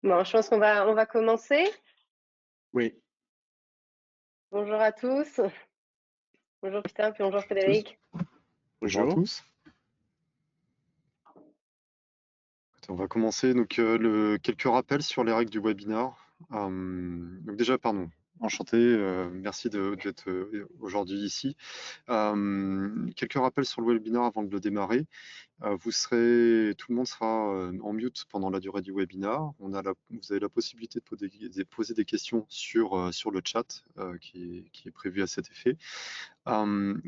Bon, je pense qu'on va commencer. Oui, Bonjour à tous. Bonjour Peter, puis bonjour tous. Frédéric. Bonjour à Bonjour. tous. Écoutez, on va commencer. Donc, quelques rappels sur les règles du webinar. Donc déjà, pardon, enchanté. Merci d'être aujourd'hui ici. Quelques rappels sur le webinar avant de le démarrer. Tout le monde sera en mute pendant la durée du webinar. Vous avez la possibilité de poser des questions sur le chat qui est prévu à cet effet.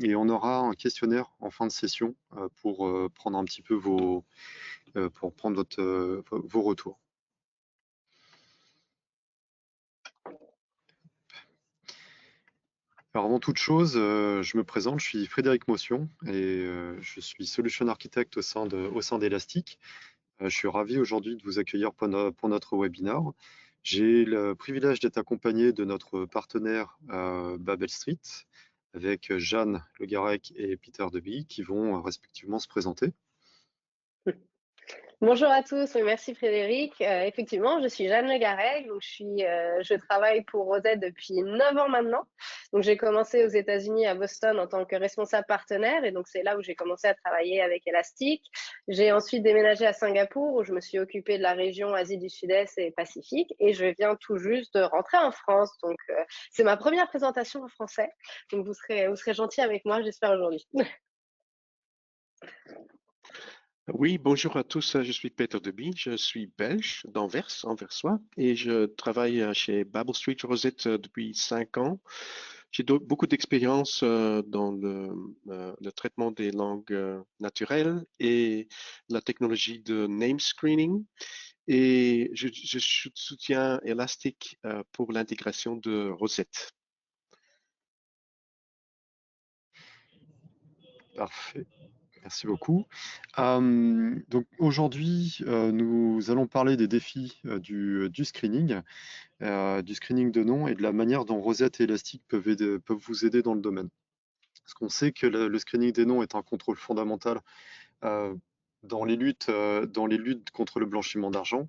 Et on aura un questionnaire en fin de session pour prendre un petit peu pour prendre vos retours. Alors avant toute chose, je me présente, je suis Frédéric Motion et je suis Solution Architect au sein d'Elastic. Je suis ravi aujourd'hui de vous accueillir pour notre webinar. J'ai le privilège d'être accompagné de notre partenaire Babel Street avec Jeanne Le Garec et Peter Deby qui vont respectivement se présenter. Bonjour à tous, oui, merci Frédéric. Effectivement, je suis Jeanne Le Garreg, donc je travaille pour Rosette depuis 9 ans maintenant. Donc j'ai commencé aux États-Unis à Boston en tant que responsable partenaire et donc c'est là où j'ai commencé à travailler avec Elastic. J'ai ensuite déménagé à Singapour où je me suis occupée de la région Asie du Sud-Est et Pacifique et je viens tout juste de rentrer en France. Donc c'est ma première présentation en français. Donc vous serez gentils avec moi, j'espère aujourd'hui. Oui, bonjour à tous. Je suis Peter Deby. Je suis belge d'Anvers, anversois, et je travaille chez Babel Street Rosette depuis 5 ans. J'ai beaucoup d'expérience dans le traitement des langues naturelles et la technologie de name screening. Et je soutiens Elastic pour l'intégration de Rosette. Parfait. Merci beaucoup. Donc aujourd'hui, nous allons parler des défis du screening de nom et de la manière dont Rosette et Elastic peuvent vous aider dans le domaine. Parce qu'on sait que le screening des noms est un contrôle fondamental euh, dans les luttes contre le blanchiment d'argent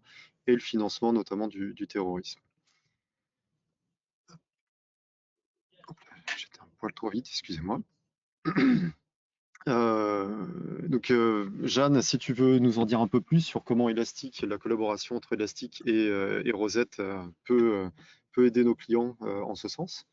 et le financement notamment du terrorisme. J'étais un poil trop vite, excusez-moi. Jeanne, si tu veux nous en dire un peu plus sur comment Elastic, la collaboration entre Elastic et Rosette peut aider nos clients en ce sens.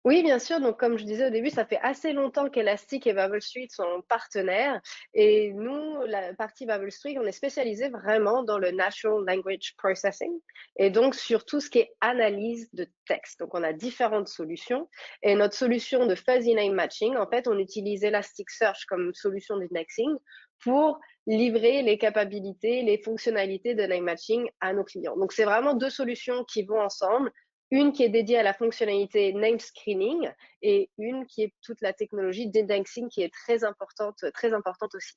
Oui, bien sûr. Donc, comme je disais au début, ça fait assez longtemps qu'Elastic et Babel Street sont partenaires. Et nous, la partie Babel Street, on est spécialisé vraiment dans le Natural Language Processing et donc sur tout ce qui est analyse de texte. Donc, on a différentes solutions. Et notre solution de Fuzzy Name Matching, en fait, on utilise Elasticsearch comme solution d'indexing pour livrer les capacités, les fonctionnalités de name matching à nos clients. Donc, c'est vraiment deux solutions qui vont ensemble. Une qui est dédiée à la fonctionnalité name screening et une qui est toute la technologie d'indexing qui est très importante aussi.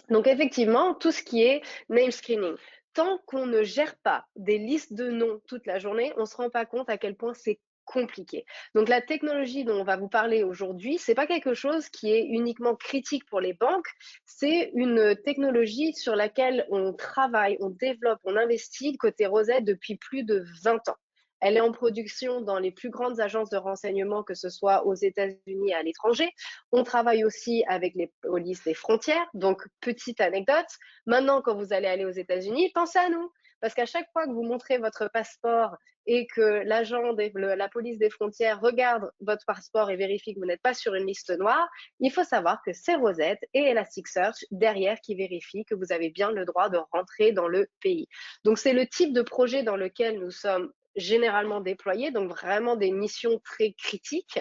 Donc effectivement, tout ce qui est name screening, tant qu'on ne gère pas des listes de noms toute la journée, on ne se rend pas compte à quel point c'est compliqué. Donc la technologie dont on va vous parler aujourd'hui, c'est pas quelque chose qui est uniquement critique pour les banques, c'est une technologie sur laquelle on travaille, on développe, on investit côté Rosette depuis plus de 20 ans. Elle est en production dans les plus grandes agences de renseignement, que ce soit aux États-Unis et à l'étranger. On travaille aussi avec les polices des frontières. Donc, petite anecdote, maintenant, quand vous allez aller aux États-Unis, pensez à nous. Parce qu'à chaque fois que vous montrez votre passeport et que la police des frontières regarde votre passeport et vérifie que vous n'êtes pas sur une liste noire, il faut savoir que c'est Rosette et Elasticsearch derrière qui vérifient que vous avez bien le droit de rentrer dans le pays. Donc, c'est le type de projet dans lequel nous sommes généralement déployés, donc vraiment des missions très critiques.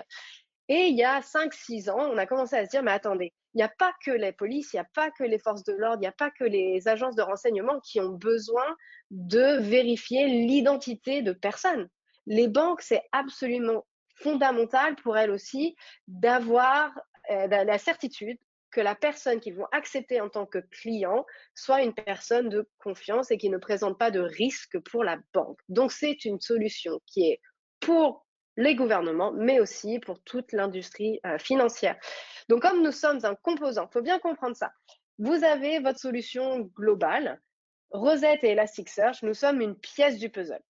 Et il y a 5-6 ans, on a commencé à se dire, mais attendez, il n'y a pas que les polices, il n'y a pas que les forces de l'ordre, il n'y a pas que les agences de renseignement qui ont besoin de vérifier l'identité de personnes. Les banques, c'est absolument fondamental pour elles aussi d'avoir la certitude que la personne qu'ils vont accepter en tant que client soit une personne de confiance et qui ne présente pas de risque pour la banque. Donc, c'est une solution qui est pour les gouvernements, mais aussi pour toute l'industrie financière. Donc, comme nous sommes un composant, il faut bien comprendre ça. Vous avez votre solution globale. Rosette et Elasticsearch, nous sommes une pièce du puzzle.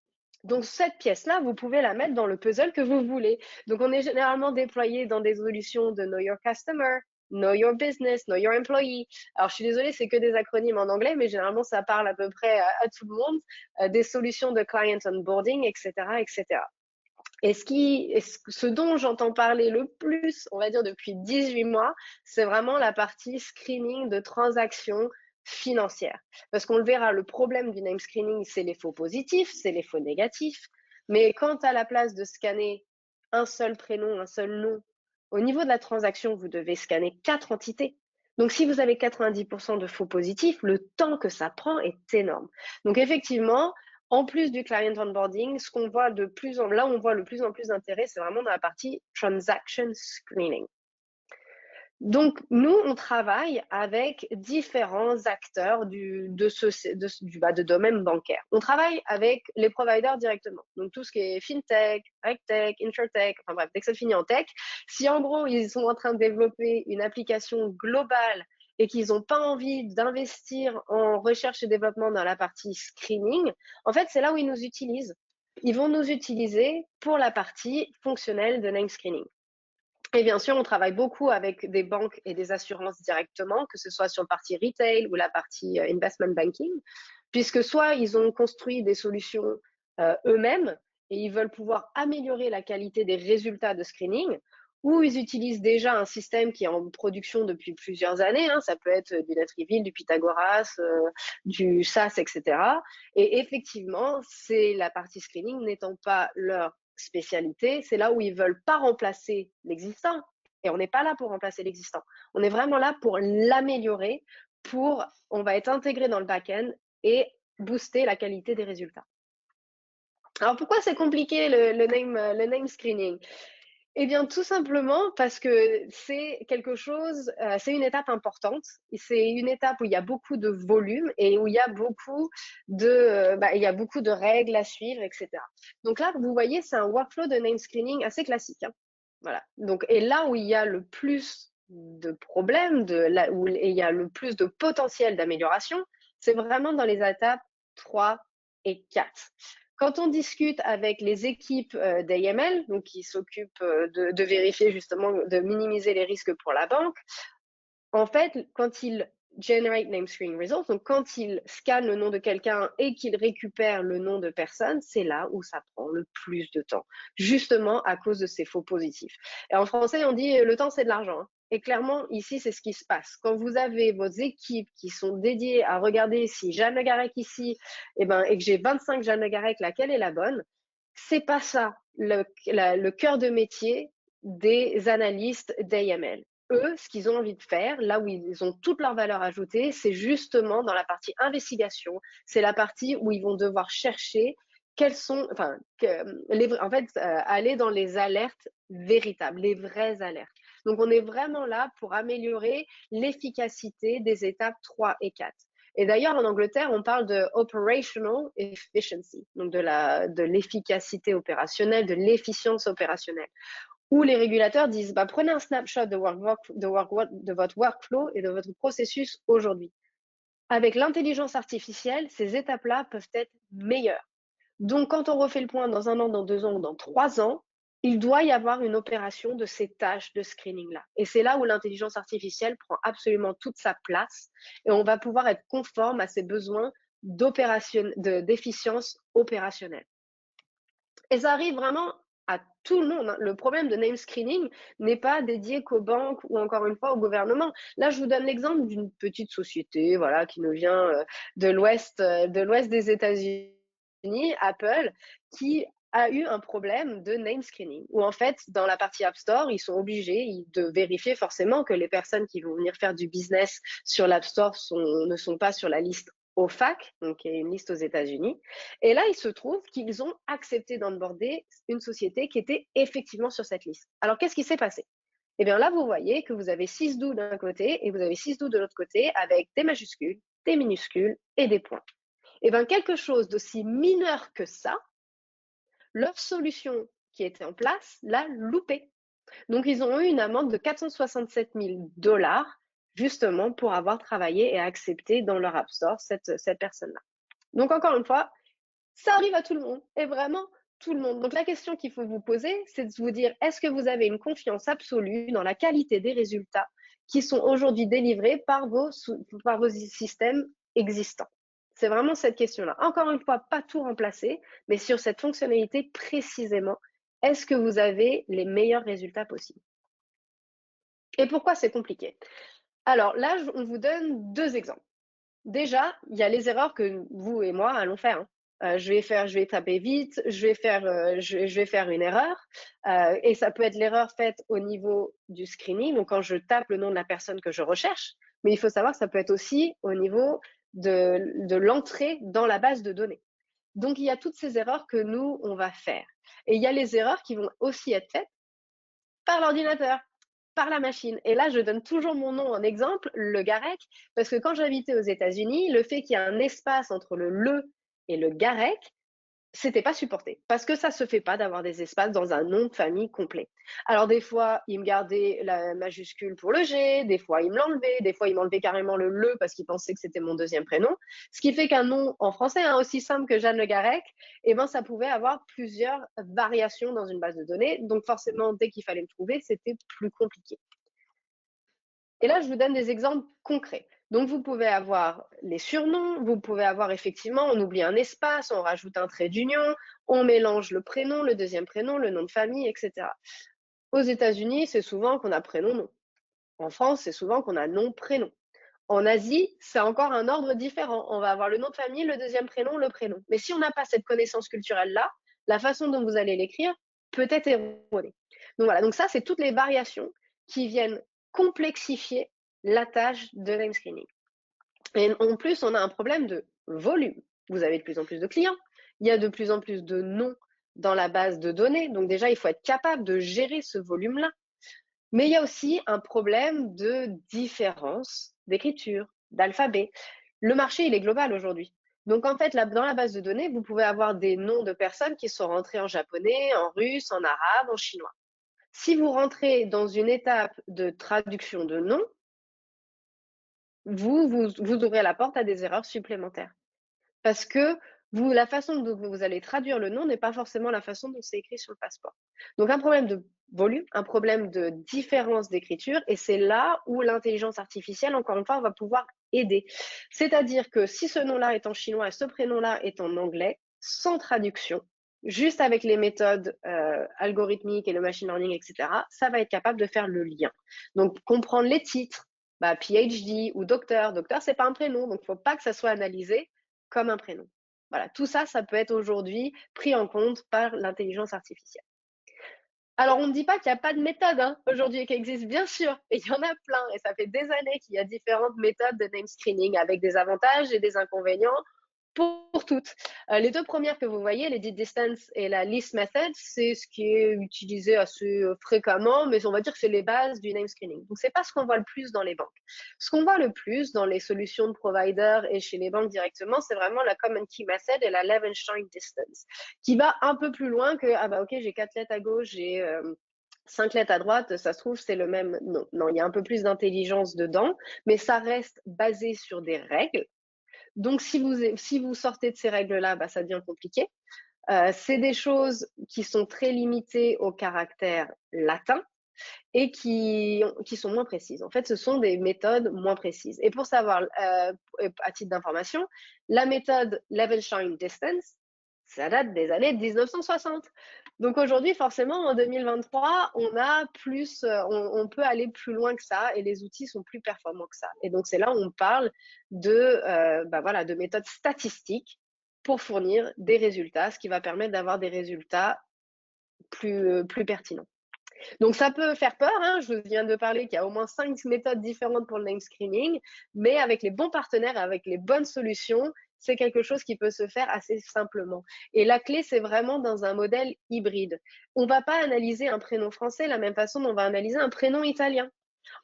Donc, cette pièce-là, vous pouvez la mettre dans le puzzle que vous voulez. Donc, on est généralement déployé dans des solutions de Know Your Customer, Know Your Business, Know Your Employee. Alors, je suis désolée, c'est que des acronymes en anglais, mais généralement, ça parle à peu près à tout le monde. Des solutions de client onboarding, etc., etc. Et ce dont j'entends parler le plus, on va dire depuis 18 mois, c'est vraiment la partie screening de transactions financières. Parce qu'on le verra, le problème du name screening, c'est les faux positifs, c'est les faux négatifs. Mais quand à la place de scanner un seul prénom, un seul nom, au niveau de la transaction, vous devez scanner 4 entités. Donc, si vous avez 90% de faux positifs, le temps que ça prend est énorme. Donc, effectivement, en plus du client onboarding, ce qu'on voit là où on voit le plus en plus d'intérêt, c'est vraiment dans la partie transaction screening. Donc, nous, on travaille avec différents acteurs de domaine bancaire. On travaille avec les providers directement. Donc, tout ce qui est fintech, regtech, insurtech, enfin bref, dès que ça finit en tech, si en gros, ils sont en train de développer une application globale et qu'ils n'ont pas envie d'investir en recherche et développement dans la partie screening, en fait, c'est là où ils nous utilisent. Ils vont nous utiliser pour la partie fonctionnelle de name screening. Et bien sûr, on travaille beaucoup avec des banques et des assurances directement, que ce soit sur la partie retail ou la partie investment banking, puisque soit ils ont construit des solutions eux-mêmes et ils veulent pouvoir améliorer la qualité des résultats de screening, ou ils utilisent déjà un système qui est en production depuis plusieurs années. Ça peut être du NetReveal, du Pythagoras, du SAS, etc. Et effectivement, c'est la partie screening n'étant pas leur spécialité, c'est là où ils veulent pas remplacer l'existant. Et on n'est pas là pour remplacer l'existant. On est vraiment là pour l'améliorer, on va être intégré dans le back-end et booster la qualité des résultats. Alors pourquoi c'est compliqué le name screening? Eh bien, tout simplement parce que c'est c'est une étape importante. C'est une étape où il y a beaucoup de volume et où il y a beaucoup de règles à suivre, etc. Donc là, vous voyez, c'est un workflow de name screening assez classique. Voilà. Donc, et là où il y a le plus de problèmes, où il y a le plus de potentiel d'amélioration, c'est vraiment dans les étapes 3 et 4. Quand on discute avec les équipes d'AML, donc qui s'occupent de vérifier justement, de minimiser les risques pour la banque, en fait, quand ils generate name screening results, donc quand ils scannent le nom de quelqu'un et qu'ils récupèrent le nom de personne, c'est là où ça prend le plus de temps, justement à cause de ces faux positifs. Et en français, on dit le temps, c'est de l'argent. Et clairement, ici, c'est ce qui se passe. Quand vous avez vos équipes qui sont dédiées à regarder si Jeanne Le Garec ici, et que j'ai 25 Jeanne Le Garec, laquelle est la bonne, c'est pas ça le cœur de métier des analystes d'AML. Eux, ce qu'ils ont envie de faire, là où ils ont toute leur valeur ajoutée, c'est justement dans la partie investigation. C'est la partie où ils vont devoir chercher aller dans les alertes véritables, les vraies alertes. Donc, on est vraiment là pour améliorer l'efficacité des étapes 3 et 4. Et d'ailleurs, en Angleterre, on parle de operational efficiency, donc de l'efficacité opérationnelle, de l'efficience opérationnelle, où les régulateurs disent prenez un snapshot de votre workflow et de votre processus aujourd'hui. Avec l'intelligence artificielle, ces étapes-là peuvent être meilleures. Donc, quand on refait le point dans 1 an, dans 2 ans ou dans 3 ans, il doit y avoir une opération de ces tâches de screening-là. Et c'est là où l'intelligence artificielle prend absolument toute sa place et on va pouvoir être conforme à ses besoins d'efficience opérationnelle. Et ça arrive vraiment à tout le monde. Le problème de name screening n'est pas dédié qu'aux banques ou encore une fois au gouvernement. Là, je vous donne l'exemple d'une petite société, voilà, qui nous vient de l'ouest des États-Unis, Apple, qui a eu un problème de name screening, où en fait, dans la partie App Store, ils sont obligés de vérifier forcément que les personnes qui vont venir faire du business sur l'App Store ne sont pas sur la liste OFAC, donc qui est une liste aux États-Unis. Et là, il se trouve qu'ils ont accepté d'onboarder une société qui était effectivement sur cette liste. Alors, qu'est-ce qui s'est passé? Eh bien là, vous voyez que vous avez 6 doux d'un côté et vous avez 6 doux de l'autre côté avec des majuscules, des minuscules et des points. Eh bien, quelque chose d'aussi mineur que ça, leur solution qui était en place l'a loupé. Donc, ils ont eu une amende de $467 000 justement pour avoir travaillé et accepté dans leur App Store cette personne-là. Donc encore une fois, ça arrive à tout le monde, et vraiment tout le monde. Donc la question qu'il faut vous poser, c'est de vous dire, est-ce que vous avez une confiance absolue dans la qualité des résultats qui sont aujourd'hui délivrés par vos systèmes existants? C'est vraiment cette question-là. Encore une fois, pas tout remplacer, mais sur cette fonctionnalité précisément, est-ce que vous avez les meilleurs résultats possibles? Et pourquoi c'est compliqué? Alors là, on vous donne 2 exemples. Déjà, il y a les erreurs que vous et moi allons faire, hein. Je vais taper vite, je vais faire une erreur, et ça peut être l'erreur faite au niveau du screening, donc quand je tape le nom de la personne que je recherche, mais il faut savoir que ça peut être aussi au niveau de l'entrée dans la base de données. Donc il y a toutes ces erreurs que nous, on va faire. Et il y a les erreurs qui vont aussi être faites par l'ordinateur, par la machine. Et là, je donne toujours mon nom en exemple, le GAREC, parce que quand j'habitais aux États-Unis, le fait qu'il y ait un espace entre le et le GAREC, c'était pas supporté, parce que ça se fait pas d'avoir des espaces dans un nom de famille complet. Alors des fois, il me gardait la majuscule pour le G, des fois il me l'enlevait, des fois il m'enlevait carrément le parce qu'il pensait que c'était mon deuxième prénom. Ce qui fait qu'un nom en français, hein, aussi simple que Jeanne Le Garec, eh ben, ça pouvait avoir plusieurs variations dans une base de données. Donc forcément, dès qu'il fallait le trouver, c'était plus compliqué. Et là, je vous donne des exemples concrets. Donc, vous pouvez avoir les surnoms, vous pouvez avoir effectivement, on oublie un espace, on rajoute un trait d'union, on mélange le prénom, le deuxième prénom, le nom de famille, etc. Aux États-Unis, c'est souvent qu'on a prénom-nom. En France, c'est souvent qu'on a nom-prénom. En Asie, c'est encore un ordre différent. On va avoir le nom de famille, le deuxième prénom, le prénom. Mais si on n'a pas cette connaissance culturelle-là, la façon dont vous allez l'écrire peut être erronée. Donc voilà, donc ça, c'est toutes les variations qui viennent complexifier la tâche de name screening. Et en plus, on a un problème de volume. Vous avez de plus en plus de clients, il y a de plus en plus de noms dans la base de données. Donc déjà, il faut être capable de gérer ce volume-là. Mais il y a aussi un problème de différence d'écriture, d'alphabet. Le marché, il est global aujourd'hui. Donc en fait, dans la base de données, vous pouvez avoir des noms de personnes qui sont rentrées en japonais, en russe, en arabe, en chinois. Si vous rentrez dans une étape de traduction de nom, vous ouvrez la porte à des erreurs supplémentaires. Parce que la façon dont vous allez traduire le nom n'est pas forcément la façon dont c'est écrit sur le passeport. Donc un problème de volume, un problème de différence d'écriture, et c'est là où l'intelligence artificielle, encore une fois, va pouvoir aider. C'est-à-dire que si ce nom-là est en chinois et ce prénom-là est en anglais, sans traduction, juste avec les méthodes algorithmiques et le machine learning, etc., ça va être capable de faire le lien. Donc comprendre les titres, PhD ou docteur. Docteur, c'est pas un prénom, donc il ne faut pas que ça soit analysé comme un prénom. Voilà, tout ça, ça peut être aujourd'hui pris en compte par l'intelligence artificielle. Alors, on ne dit pas qu'il n'y a pas de méthode aujourd'hui qui existe, bien sûr, et il y en a plein, et ça fait des années qu'il y a différentes méthodes de name screening avec des avantages et des inconvénients pour toutes. Les 2 premières que vous voyez, les distance et la list method, c'est ce qui est utilisé assez fréquemment, mais on va dire que c'est les bases du name screening. Donc, c'est pas ce qu'on voit le plus dans les banques. Ce qu'on voit le plus dans les solutions de provider et chez les banques directement, c'est vraiment la common key method et la Levenshtein distance, qui va un peu plus loin que, ah bah ok, j'ai 4 lettres à gauche, j'ai 5 lettres à droite, ça se trouve, c'est le même. Non, il y a un peu plus d'intelligence dedans, mais ça reste basé sur des règles. Donc, si vous sortez de ces règles-là, ça devient compliqué. C'est des choses qui sont très limitées au caractère latin et qui sont moins précises. En fait, ce sont des méthodes moins précises. Et pour savoir, à titre d'information, la méthode Levenshtein distance, ça date des années 1960. Donc aujourd'hui, forcément, en 2023, on peut aller plus loin que ça et les outils sont plus performants que ça. Et donc c'est là où on parle de méthodes statistiques pour fournir des résultats, ce qui va permettre d'avoir des résultats plus pertinents. Donc ça peut faire peur, je vous viens de parler qu'il y a au moins 5 méthodes différentes pour le name screening, mais avec les bons partenaires, avec les bonnes solutions, c'est quelque chose qui peut se faire assez simplement. Et la clé, c'est vraiment dans un modèle hybride. On ne va pas analyser un prénom français de la même façon dont on va analyser un prénom italien.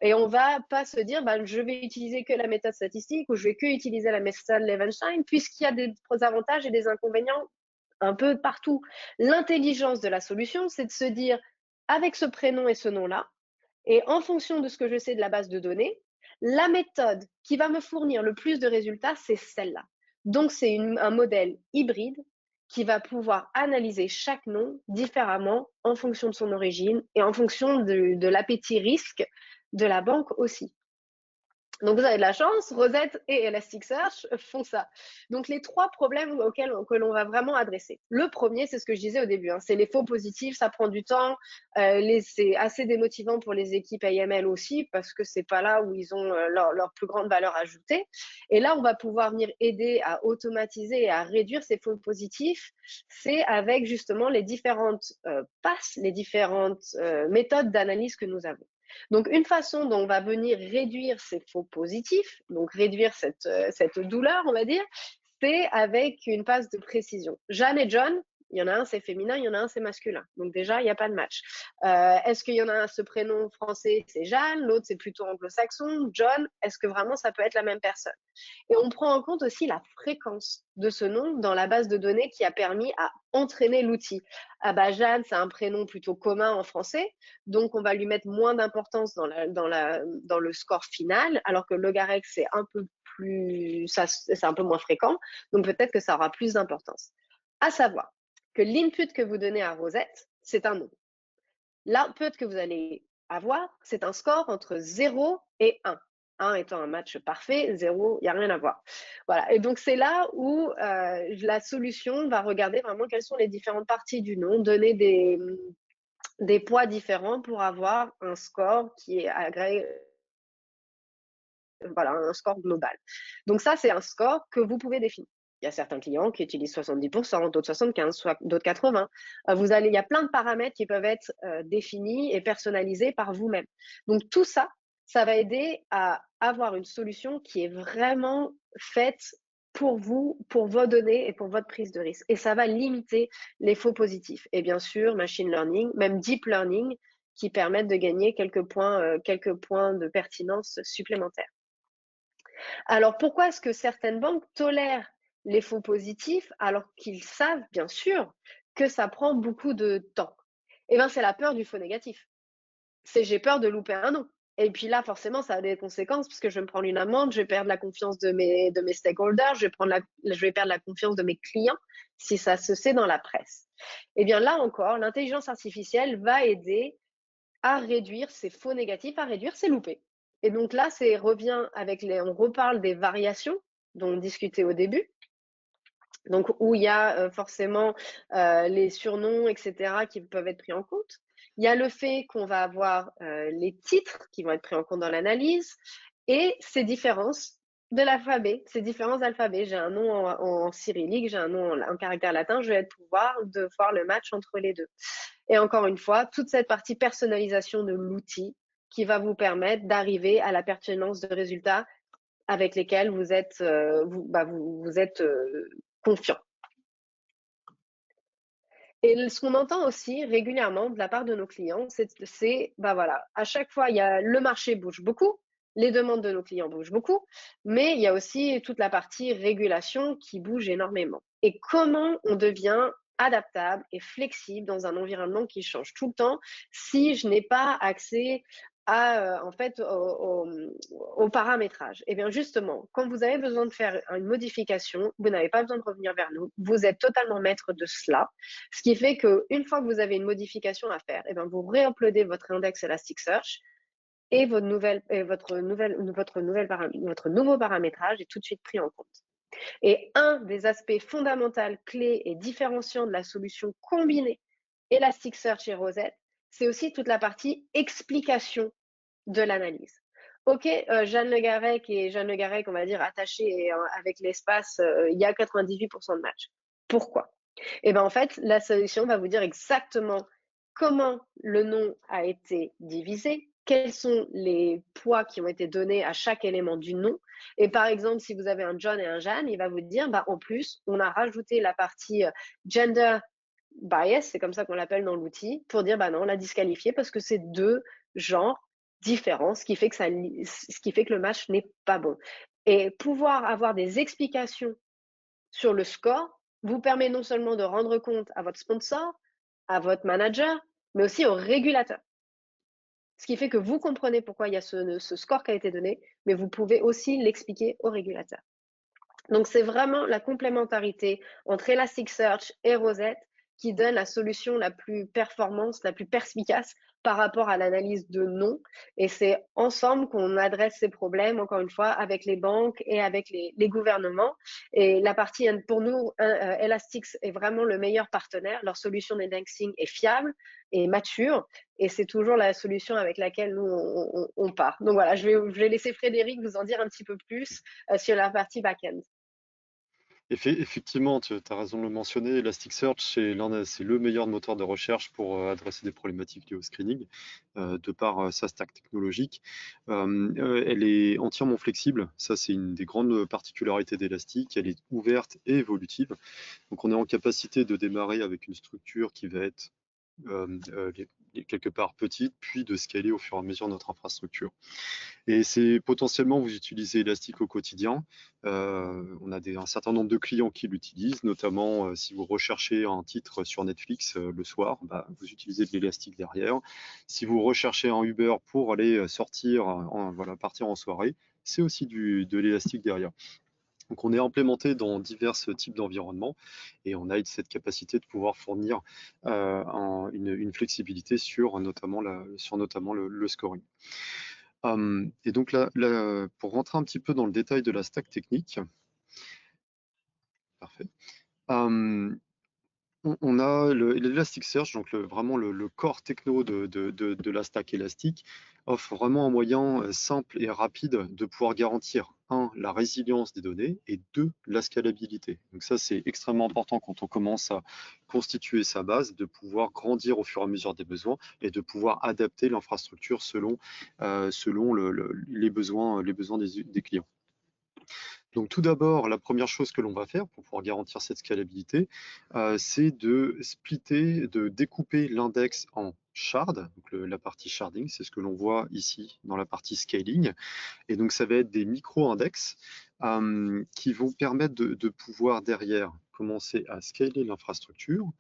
Et on ne va pas se dire, je vais utiliser que la méthode statistique ou je vais que utiliser la méthode Levenshtein, puisqu'il y a des avantages et des inconvénients un peu partout. L'intelligence de la solution, c'est de se dire, avec ce prénom et ce nom-là, et en fonction de ce que je sais de la base de données, La méthode qui va me fournir le plus de résultats, c'est celle-là. Donc, c'est un modèle hybride qui va pouvoir analyser chaque nom différemment en fonction de son origine et en fonction de l'appétit risque de la banque aussi. Donc, vous avez de la chance, Rosette et Elasticsearch font ça. Donc, les 3 problèmes que l'on va vraiment adresser. Le premier, c'est ce que je disais au début, hein, c'est les faux positifs, ça prend du temps, c'est assez démotivant pour les équipes AML aussi, parce que c'est pas là où ils ont leur plus grande valeur ajoutée. Et là, on va pouvoir venir aider à automatiser et à réduire ces faux positifs. C'est avec justement les différentes passes, les différentes méthodes d'analyse que nous avons. Donc, une façon dont on va venir réduire ces faux positifs, donc réduire cette douleur, on va dire, c'est avec une passe de précision. Jeanne et John, il y en a un c'est féminin, il y en a un c'est masculin. Donc déjà, il n'y a pas de match. Est-ce qu'il y en a un, ce prénom français, c'est Jeanne, l'autre c'est plutôt anglo-saxon, John, est-ce que vraiment ça peut être la même personne? Et on prend en compte aussi la fréquence de ce nom dans la base de données qui a permis à entraîner l'outil. Ah bah Jeanne, c'est un prénom plutôt commun en français, donc on va lui mettre moins d'importance dans le score final, alors que Logarec, c'est un peu plus, c'est un peu moins fréquent, donc peut-être que ça aura plus d'importance. À savoir que l'input que vous donnez à Rosette, c'est un nom. L'output que vous allez avoir, c'est un score entre 0 et 1. 1 étant un match parfait, 0, il n'y a rien à voir. Voilà. Et donc, c'est là où la solution va regarder vraiment quelles sont les différentes parties du nom, donner des poids différents pour avoir un score qui est agrégé, voilà, un score global. Donc ça, c'est un score que vous pouvez définir. Il y a certains clients qui utilisent 70%, d'autres 75%, d'autres 80%. Il y a plein de paramètres qui peuvent être définis et personnalisés par vous-même. Donc tout ça, ça va aider à avoir une solution qui est vraiment faite pour vous, pour vos données et pour votre prise de risque. Et ça va limiter les faux positifs. Et bien sûr, machine learning, même deep learning, qui permettent de gagner quelques points de pertinence supplémentaires. Alors, pourquoi est-ce que certaines banques tolèrent les faux positifs alors qu'ils savent, bien sûr, que ça prend beaucoup de temps? Eh bien, c'est la peur du faux négatif. C'est j'ai peur de louper un nom. Et puis là, forcément, ça a des conséquences parce que je vais me prendre une amende, je vais perdre la confiance de mes stakeholders, je vais perdre la confiance de mes clients si ça se sait dans la presse. Eh bien, là encore, l'intelligence artificielle va aider à réduire ces faux négatifs, à réduire ces loupés. Et donc là, on reparle des variations dont on discutait au début. Donc, où il y a forcément les surnoms, etc., qui peuvent être pris en compte. Il y a le fait qu'on va avoir les titres qui vont être pris en compte dans l'analyse et ces différences de l'alphabet, ces différents alphabets. J'ai un nom en cyrillique, j'ai un nom en caractère latin, je vais pouvoir de voir le match entre les deux. Et encore une fois, toute cette partie personnalisation de l'outil qui va vous permettre d'arriver à la pertinence de résultats avec lesquels vous êtes, confiant. Et ce qu'on entend aussi régulièrement de la part de nos clients, voilà, à chaque fois, le marché bouge beaucoup, les demandes de nos clients bougent beaucoup, mais il y a aussi toute la partie régulation qui bouge énormément. Et comment on devient adaptable et flexible dans un environnement qui change tout le temps si je n'ai pas accès au paramétrage? Et bien justement, quand vous avez besoin de faire une modification, vous n'avez pas besoin de revenir vers nous, vous êtes totalement maître de cela, ce qui fait qu'une fois que vous avez une modification à faire, et bien vous réuploadez votre index Elasticsearch et votre nouveau paramétrage est tout de suite pris en compte. Et un des aspects fondamentaux, clés et différenciants de la solution combinée Elasticsearch et Rosette, c'est aussi toute la partie explication de l'analyse. Ok, Jeanne Le Garrec, on va dire, attachés avec l'espace, il y a 98% de matchs. Pourquoi? Et bien en fait, la solution va vous dire exactement comment le nom a été divisé, quels sont les poids qui ont été donnés à chaque élément du nom. Et par exemple, si vous avez un John et un Jeanne, il va vous dire, en plus, on a rajouté la partie gender bias, c'est comme ça qu'on l'appelle dans l'outil, pour dire, non, on l'a disqualifié parce que c'est 2 genres différents, ce qui fait que le match n'est pas bon. Et pouvoir avoir des explications sur le score vous permet non seulement de rendre compte à votre sponsor, à votre manager, mais aussi au régulateur. Ce qui fait que vous comprenez pourquoi il y a ce score qui a été donné, mais vous pouvez aussi l'expliquer au régulateur. Donc, c'est vraiment la complémentarité entre Elasticsearch et Rosette qui donne la solution la plus performante, la plus perspicace par rapport à l'analyse de noms. Et c'est ensemble qu'on adresse ces problèmes, encore une fois, avec les banques et avec les gouvernements. Et la partie, pour nous, Elastix est vraiment le meilleur partenaire. Leur solution d'indexing est fiable et mature. Et c'est toujours la solution avec laquelle nous, on part. Donc voilà, je vais laisser Frédéric vous en dire un petit peu plus sur la partie back-end. Effectivement, tu as raison de le mentionner, Elasticsearch, c'est le meilleur moteur de recherche pour adresser des problématiques liées au screening, de par sa stack technologique. Elle est entièrement flexible, ça c'est une des grandes particularités d'Elastic, elle est ouverte et évolutive. Donc on est en capacité de démarrer avec une structure qui va être quelque part petite, puis de scaler au fur et à mesure notre infrastructure. Et c'est potentiellement, vous utilisez Elastic au quotidien. On a un certain nombre de clients qui l'utilisent, notamment si vous recherchez un titre sur Netflix le soir, bah, vous utilisez de l'Elastic derrière. Si vous recherchez un Uber pour aller sortir, voilà, partir en soirée, c'est aussi de l'Elastic derrière. Donc on est implémenté dans divers types d'environnements et on a cette capacité de pouvoir fournir une flexibilité sur notamment, le scoring. Et donc là, pour rentrer un petit peu dans le détail de la stack technique, parfait. On a l'Elasticsearch, donc vraiment le corps techno de la stack élastique, offre vraiment un moyen simple et rapide de pouvoir garantir, un, la résilience des données et deux, la scalabilité. Donc ça, c'est extrêmement important quand on commence à constituer sa base, de pouvoir grandir au fur et à mesure des besoins et de pouvoir adapter l'infrastructure selon les besoins des clients. Donc tout d'abord, la première chose que l'on va faire pour pouvoir garantir cette scalabilité, c'est de splitter, de découper l'index en shards, donc la partie sharding, c'est ce que l'on voit ici dans la partie scaling. Et donc ça va être des micro-index qui vont permettre de pouvoir derrière commencer à scaler l'infrastructure,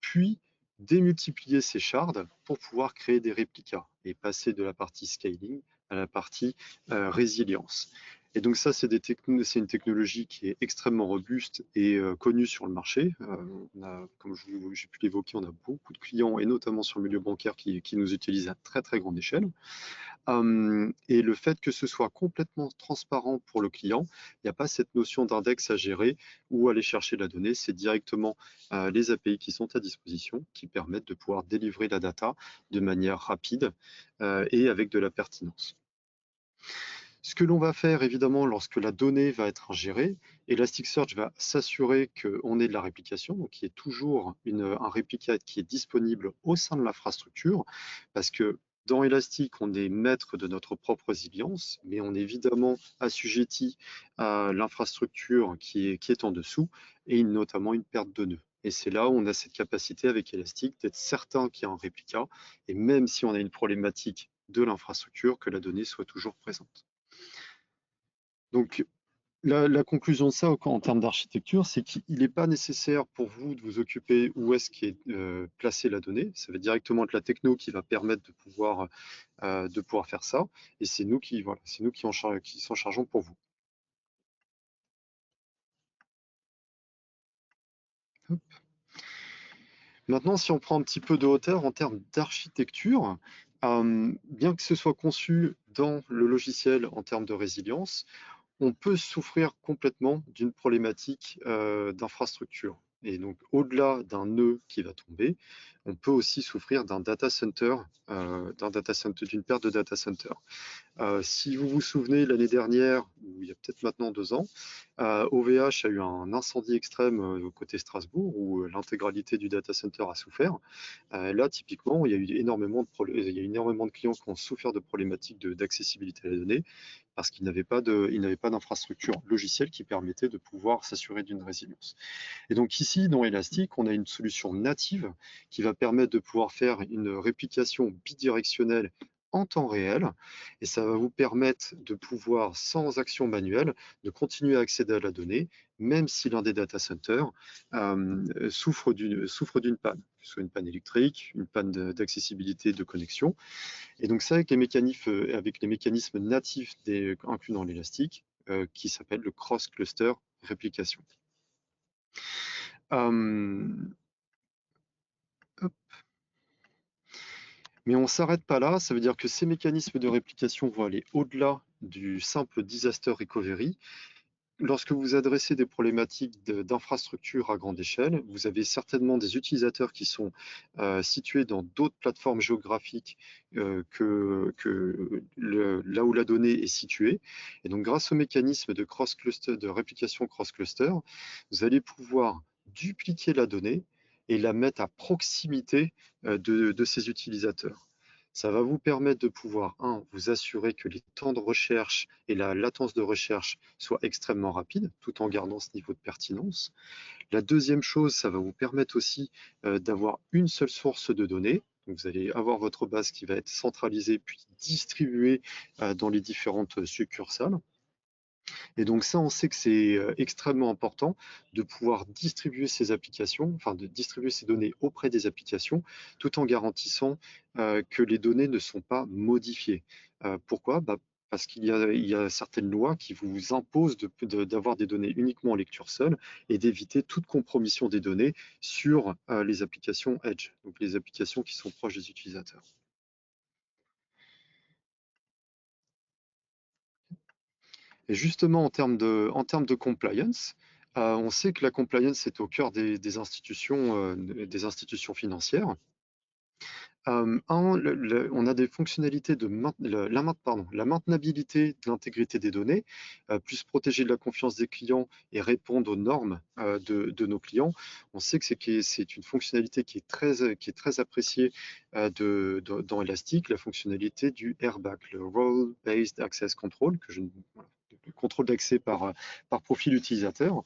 puis démultiplier ces shards pour pouvoir créer des réplicas et passer de la partie scaling à la partie résilience. Et donc ça, c'est une technologie qui est extrêmement robuste et connue sur le marché. Comme j'ai pu l'évoquer, on a beaucoup de clients, et notamment sur le milieu bancaire, qui nous utilisent à très très grande échelle. Et le fait que ce soit complètement transparent pour le client, il n'y a pas cette notion d'index à gérer ou aller chercher la donnée, c'est directement les API qui sont à disposition, qui permettent de pouvoir délivrer la data de manière rapide et avec de la pertinence. Ce que l'on va faire évidemment lorsque la donnée va être ingérée, Elasticsearch va s'assurer qu'on ait de la réplication, donc qu'il y ait toujours un réplica qui est disponible au sein de l'infrastructure, parce que dans Elastic, on est maître de notre propre résilience, mais on est évidemment assujetti à l'infrastructure qui est en dessous, et notamment une perte de nœuds. Et c'est là où on a cette capacité avec Elastic d'être certain qu'il y a un réplica, et même si on a une problématique de l'infrastructure, que la donnée soit toujours présente. Donc, la conclusion de ça en termes d'architecture, c'est qu'il n'est pas nécessaire pour vous de vous occuper où est-ce qu'est placée la donnée. Ça va directement être la techno qui va permettre de pouvoir faire ça. Et c'est nous qui s'en chargeons pour vous. Hop. Maintenant, si on prend un petit peu de hauteur en termes d'architecture, bien que ce soit conçu dans le logiciel en termes de résilience, on peut souffrir complètement d'une problématique d'infrastructure. Et donc, au-delà d'un nœud qui va tomber, on peut aussi souffrir d'un data center, d'une perte de data center. Si vous vous souvenez, l'année dernière, ou il y a peut-être maintenant 2 ans, OVH a eu un incendie extrême côté Strasbourg où l'intégralité du data center a souffert. Là, typiquement, il y a eu énormément de clients qui ont souffert de problématiques d'accessibilité à la donnée parce qu'ils n'avaient pas d'infrastructure logicielle qui permettait de pouvoir s'assurer d'une résilience. Et donc ici, dans Elastic, on a une solution native qui va permettre de pouvoir faire une réplication bidirectionnelle en temps réel et ça va vous permettre de pouvoir, sans action manuelle, de continuer à accéder à la donnée, même si l'un des data centers souffre d'une panne, que ce soit une panne électrique, une panne d'accessibilité de connexion. Et donc ça, avec les mécanismes natifs inclus dans l'élastique, qui s'appelle le cross-cluster réplication. Mais on ne s'arrête pas là, ça veut dire que ces mécanismes de réplication vont aller au-delà du simple disaster recovery. Lorsque vous adressez des problématiques d'infrastructure à grande échelle, vous avez certainement des utilisateurs qui sont situés dans d'autres plateformes géographiques là où la donnée est située. Et donc, grâce au mécanisme de réplication cross-cluster, vous allez pouvoir dupliquer la donnée et la mettre à proximité de ces utilisateurs. Ça va vous permettre de pouvoir, vous assurer que les temps de recherche et la latence de recherche soient extrêmement rapides, tout en gardant ce niveau de pertinence. La deuxième chose, ça va vous permettre aussi d'avoir une seule source de données. Donc, vous allez avoir votre base qui va être centralisée puis distribuée dans les différentes succursales. Et donc ça, on sait que c'est extrêmement important de pouvoir distribuer ces applications, enfin de distribuer ces données auprès des applications, tout en garantissant que les données ne sont pas modifiées. Pourquoi? Parce qu'il y a certaines lois qui vous imposent d'avoir des données uniquement en lecture seule et d'éviter toute compromission des données sur les applications Edge, donc les applications qui sont proches des utilisateurs. Et justement, en termes de compliance, on sait que la compliance est au cœur des institutions financières. On a des fonctionnalités de la maintenabilité de l'intégrité des données, plus protéger de la confiance des clients et répondre aux normes de nos clients. On sait que c'est une fonctionnalité qui est très appréciée dans Elastic, la fonctionnalité du RBAC, le Role Based Access Control, le contrôle d'accès par profil utilisateur,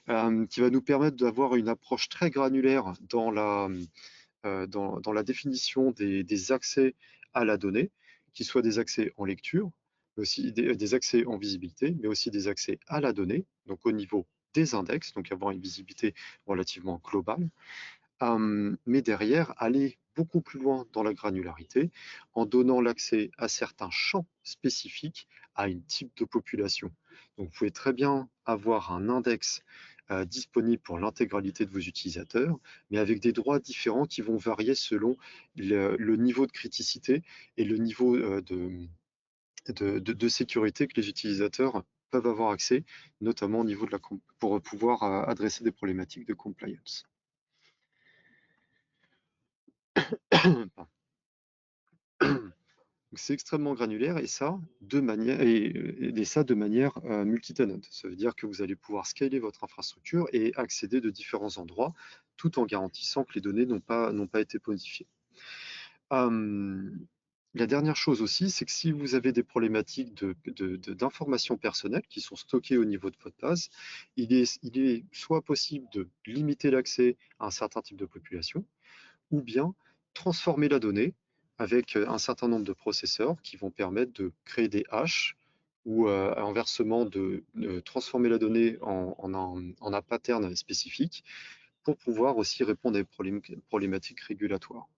qui va nous permettre d'avoir une approche très granulaire dans la définition des accès à la donnée, qui soient des accès en lecture, mais aussi des accès en visibilité, mais aussi des accès à la donnée, donc au niveau des index, donc avoir une visibilité relativement globale, mais derrière, aller beaucoup plus loin dans la granularité en donnant l'accès à certains champs spécifiques à un type de population. Donc, vous pouvez très bien avoir un index disponible pour l'intégralité de vos utilisateurs, mais avec des droits différents qui vont varier selon le niveau de criticité et le niveau de sécurité que les utilisateurs peuvent avoir accès, notamment au niveau pour pouvoir adresser des problématiques de compliance. C'est extrêmement granulaire et ça de manière multi-tenant. Ça veut dire que vous allez pouvoir scaler votre infrastructure et accéder de différents endroits tout en garantissant que les données n'ont pas été modifiées. La dernière chose aussi, c'est que si vous avez des problématiques d'informations personnelles qui sont stockées au niveau de votre base, il est soit possible de limiter l'accès à un certain type de population, ou bien transformer la donnée avec un certain nombre de processeurs qui vont permettre de créer des hashes ou inversement de transformer la donnée en un pattern spécifique pour pouvoir aussi répondre à des problématiques régulatoires.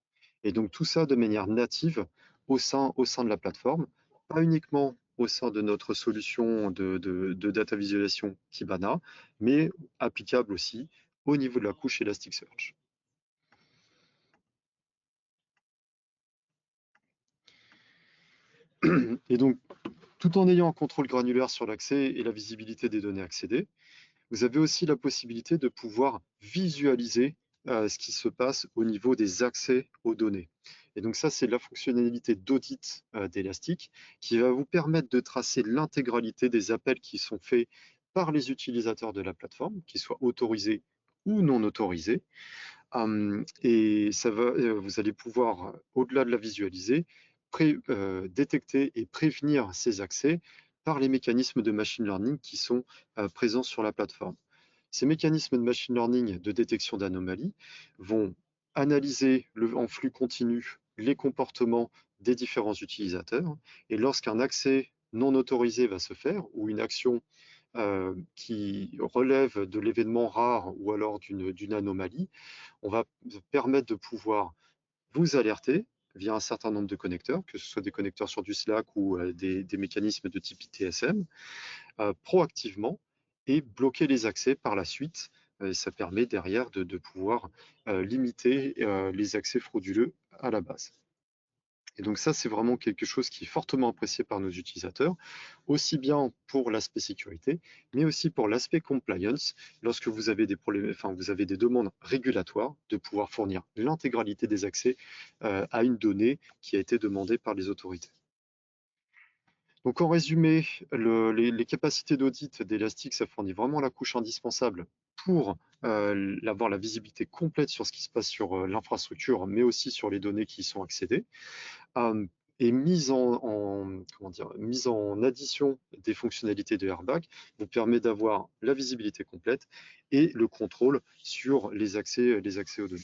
Et donc tout ça de manière native au sein de la plateforme, pas uniquement au sein de notre solution de data visualisation Kibana, mais applicable aussi au niveau de la couche Elasticsearch. Et donc, tout en ayant un contrôle granulaire sur l'accès et la visibilité des données accédées, vous avez aussi la possibilité de pouvoir visualiser ce qui se passe au niveau des accès aux données. Et donc ça, c'est la fonctionnalité d'audit d'Elastic qui va vous permettre de tracer l'intégralité des appels qui sont faits par les utilisateurs de la plateforme, qu'ils soient autorisés ou non autorisés. Et vous allez pouvoir, au-delà de la visualiser, détecter et prévenir ces accès par les mécanismes de machine learning qui sont présents sur la plateforme. Ces mécanismes de machine learning de détection d'anomalies vont analyser en flux continu les comportements des différents utilisateurs. Et lorsqu'un accès non autorisé va se faire, ou une action qui relève de l'événement rare ou alors d'une anomalie, on va permettre de pouvoir vous alerter via un certain nombre de connecteurs, que ce soit des connecteurs sur du Slack ou des mécanismes de type ITSM, proactivement et bloquer les accès par la suite. Ça permet derrière de pouvoir limiter les accès frauduleux à la base. Et donc ça, c'est vraiment quelque chose qui est fortement apprécié par nos utilisateurs, aussi bien pour l'aspect sécurité, mais aussi pour l'aspect compliance, lorsque vous avez des problèmes, enfin, vous avez des demandes régulatoires, de pouvoir fournir l'intégralité des accès à une donnée qui a été demandée par les autorités. Donc en résumé, les capacités d'audit d'Elastic, ça fournit vraiment la couche indispensable pour avoir la visibilité complète sur ce qui se passe sur l'infrastructure, mais aussi sur les données qui y sont accédées. Et mise en addition des fonctionnalités de Airbag vous permet d'avoir la visibilité complète et le contrôle sur les accès aux données.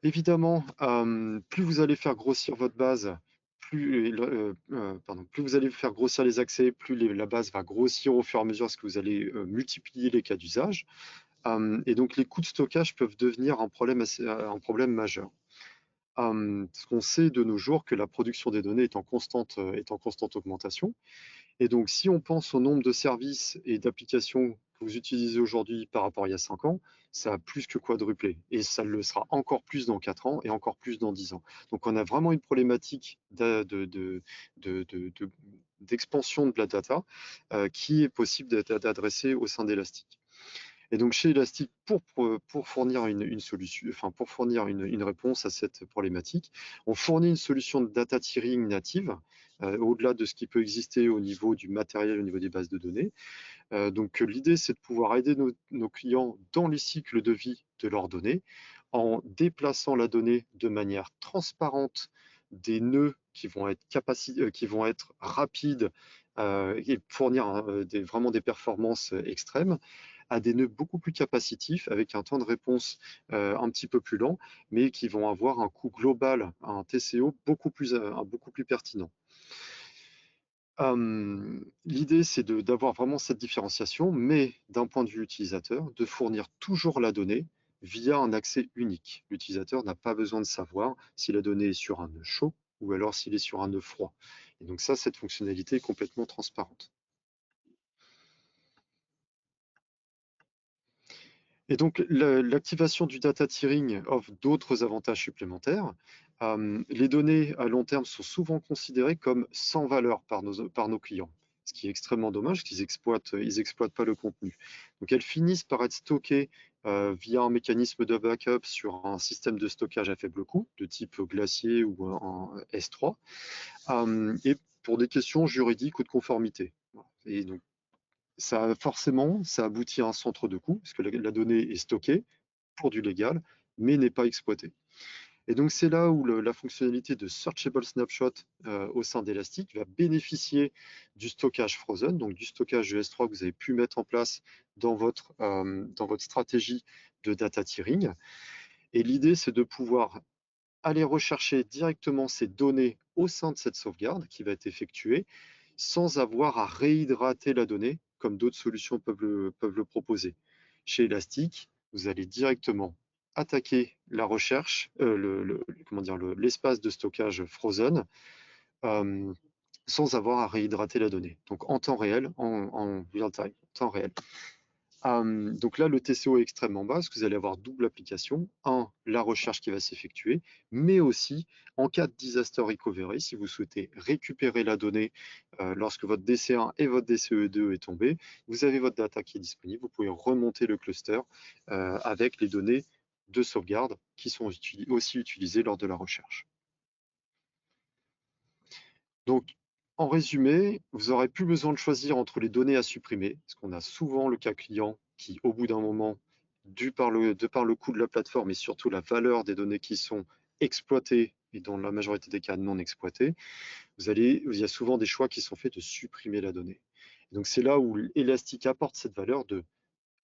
Évidemment, plus vous allez faire grossir votre base, plus vous allez faire grossir les accès, plus la base va grossir au fur et à mesure parce que vous allez multiplier les cas d'usage. Et donc les coûts de stockage peuvent devenir un problème majeur. Parce qu'on sait de nos jours que la production des données est en constante augmentation. Et donc, si on pense au nombre de services et d'applications que vous utilisez aujourd'hui par rapport à il y a 5 ans, ça a plus que quadruplé. Et ça le sera encore plus dans 4 ans et encore plus dans 10 ans. Donc, on a vraiment une problématique d'expansion de la data qui est possible d'adresser au sein d'Elastic. Et donc chez Elastic, pour fournir une solution, enfin pour fournir une réponse à cette problématique, on fournit une solution de data tiering native, au-delà de ce qui peut exister au niveau du matériel, au niveau des bases de données. Donc l'idée, c'est de pouvoir aider nos clients dans les cycles de vie de leurs données, en déplaçant la donnée de manière transparente des nœuds qui vont être rapides et fournir vraiment des performances extrêmes, à des nœuds beaucoup plus capacitifs, avec un temps de réponse un petit peu plus lent, mais qui vont avoir un coût global, un TCO beaucoup plus pertinent. L'idée, c'est d'avoir vraiment cette différenciation, mais d'un point de vue utilisateur, de fournir toujours la donnée via un accès unique. L'utilisateur n'a pas besoin de savoir si la donnée est sur un nœud chaud ou alors s'il est sur un nœud froid. Et donc ça, cette fonctionnalité est complètement transparente. Et donc, l'activation du data tiering offre d'autres avantages supplémentaires. Les données à long terme sont souvent considérées comme sans valeur par nos clients, ce qui est extrêmement dommage, parce qu'ils exploitent pas le contenu. Donc, elles finissent par être stockées via un mécanisme de backup sur un système de stockage à faible coût, de type Glacier ou un S3, et pour des questions juridiques ou de conformité. Et donc, ça aboutit à un centre de coût, parce que la donnée est stockée pour du légal, mais n'est pas exploitée. Et donc c'est là où la fonctionnalité de Searchable Snapshot au sein d'Elastic va bénéficier du stockage frozen, donc du stockage de S3 que vous avez pu mettre en place dans votre stratégie de data tiering. Et l'idée, c'est de pouvoir aller rechercher directement ces données au sein de cette sauvegarde qui va être effectuée, sans avoir à réhydrater la donnée, comme d'autres solutions peuvent le proposer. Chez Elastic, vous allez directement attaquer la recherche, l'espace de stockage frozen, sans avoir à réhydrater la donnée. Donc en temps réel, en real time, temps réel. Donc là, le TCO est extrêmement bas, parce que vous allez avoir double application. La recherche qui va s'effectuer, mais aussi en cas de disaster recovery, si vous souhaitez récupérer la donnée lorsque votre DC1 et votre DCE2 est tombé, vous avez votre data qui est disponible, vous pouvez remonter le cluster avec les données de sauvegarde qui sont aussi utilisées lors de la recherche. Donc, en résumé, vous n'aurez plus besoin de choisir entre les données à supprimer, parce qu'on a souvent le cas client qui, au bout d'un moment, de par le coût de la plateforme et surtout la valeur des données qui sont exploitées et dans la majorité des cas non exploitées, il y a souvent des choix qui sont faits de supprimer la donnée. Donc c'est là où Elastic apporte cette valeur de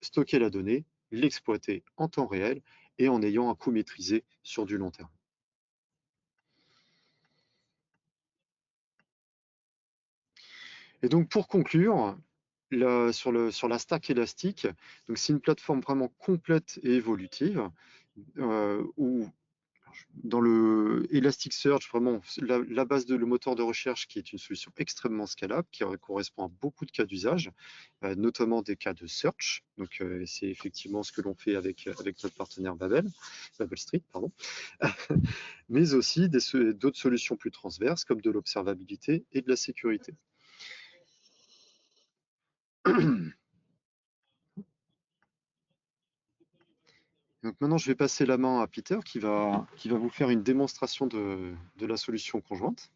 stocker la donnée, l'exploiter en temps réel et en ayant un coût maîtrisé sur du long terme. Et donc pour conclure, sur la stack élastique, c'est une plateforme vraiment complète et évolutive où dans le Elasticsearch, vraiment la base de le moteur de recherche qui est une solution extrêmement scalable qui correspond à beaucoup de cas d'usage, notamment des cas de search. Donc c'est effectivement ce que l'on fait avec notre partenaire Babel Street, pardon. Mais aussi d'autres solutions plus transverses comme de l'observabilité et de la sécurité. Donc maintenant, je vais passer la main à Peter qui va vous faire une démonstration de la solution conjointe.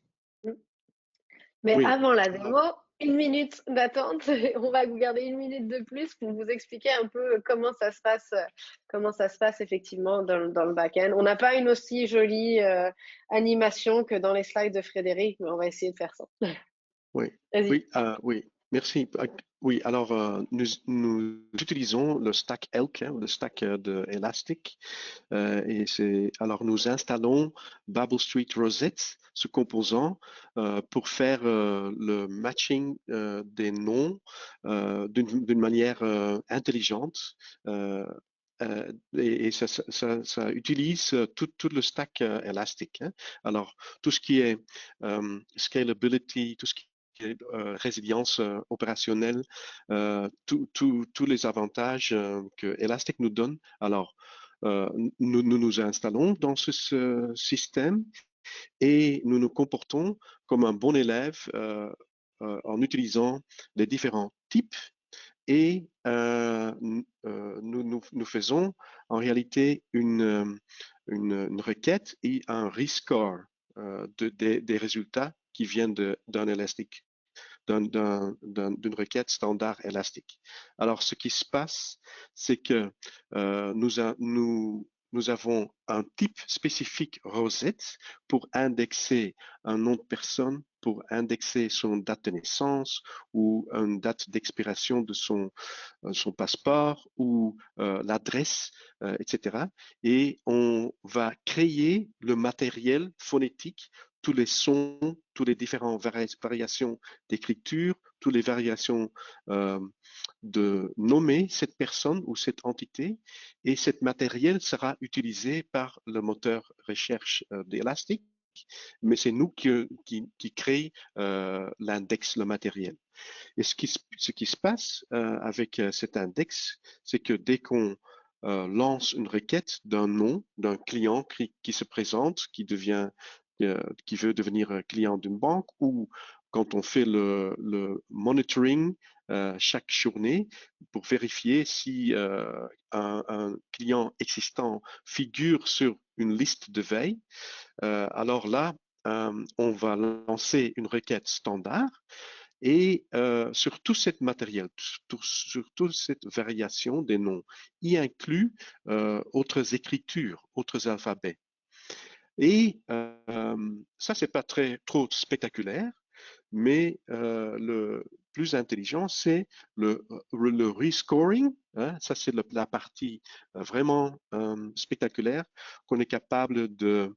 Mais Oui. avant la démo, 1 minute d'attente. On va vous garder 1 minute de plus pour vous expliquer un peu comment ça se passe effectivement dans le back-end. On n'a pas une aussi jolie animation que dans les slides de Frédéric, mais on va essayer de faire ça. Oui, Vas-y. oui, merci. Oui, alors nous utilisons le stack Elk, le stack de Elastic, alors nous installons Babel Street Rosette, ce composant, pour faire le matching des noms d'une manière intelligente. Et ça utilise tout le stack Elastic, hein. Alors, tout ce qui est scalability, tout ce qui est résilience opérationnelle, tous les avantages que Elastic nous donne. Alors, nous installons dans ce système et nous nous comportons comme un bon élève en utilisant les différents types et nous faisons en réalité une requête et un rescore des résultats qui viennent d'un élastique, d'une requête standard élastique. Alors, ce qui se passe, c'est que nous avons un type spécifique Rosette pour indexer un nom de personne, pour indexer son date de naissance ou une date d'expiration de son passeport ou l'adresse, etc. Et on va créer le matériel phonétique, tous les sons, toutes les différentes variations d'écriture, toutes les variations de nommer cette personne ou cette entité. Et cet matériel sera utilisé par le moteur recherche d'Elastic, mais c'est nous qui créons l'index, le matériel. Et ce qui se passe avec cet index, c'est que dès qu'on lance une requête d'un nom, d'un client qui se présente, qui veut devenir client d'une banque, ou quand on fait le monitoring chaque journée pour vérifier si un client existant figure sur une liste de veille, alors là, on va lancer une requête standard et sur tout cet matériel, sur toute cette variation des noms, y inclut autres écritures, autres alphabets. Et ça, c'est pas trop spectaculaire, mais le plus intelligent, c'est le rescoring, hein. Ça, c'est la partie vraiment spectaculaire qu'on est capable de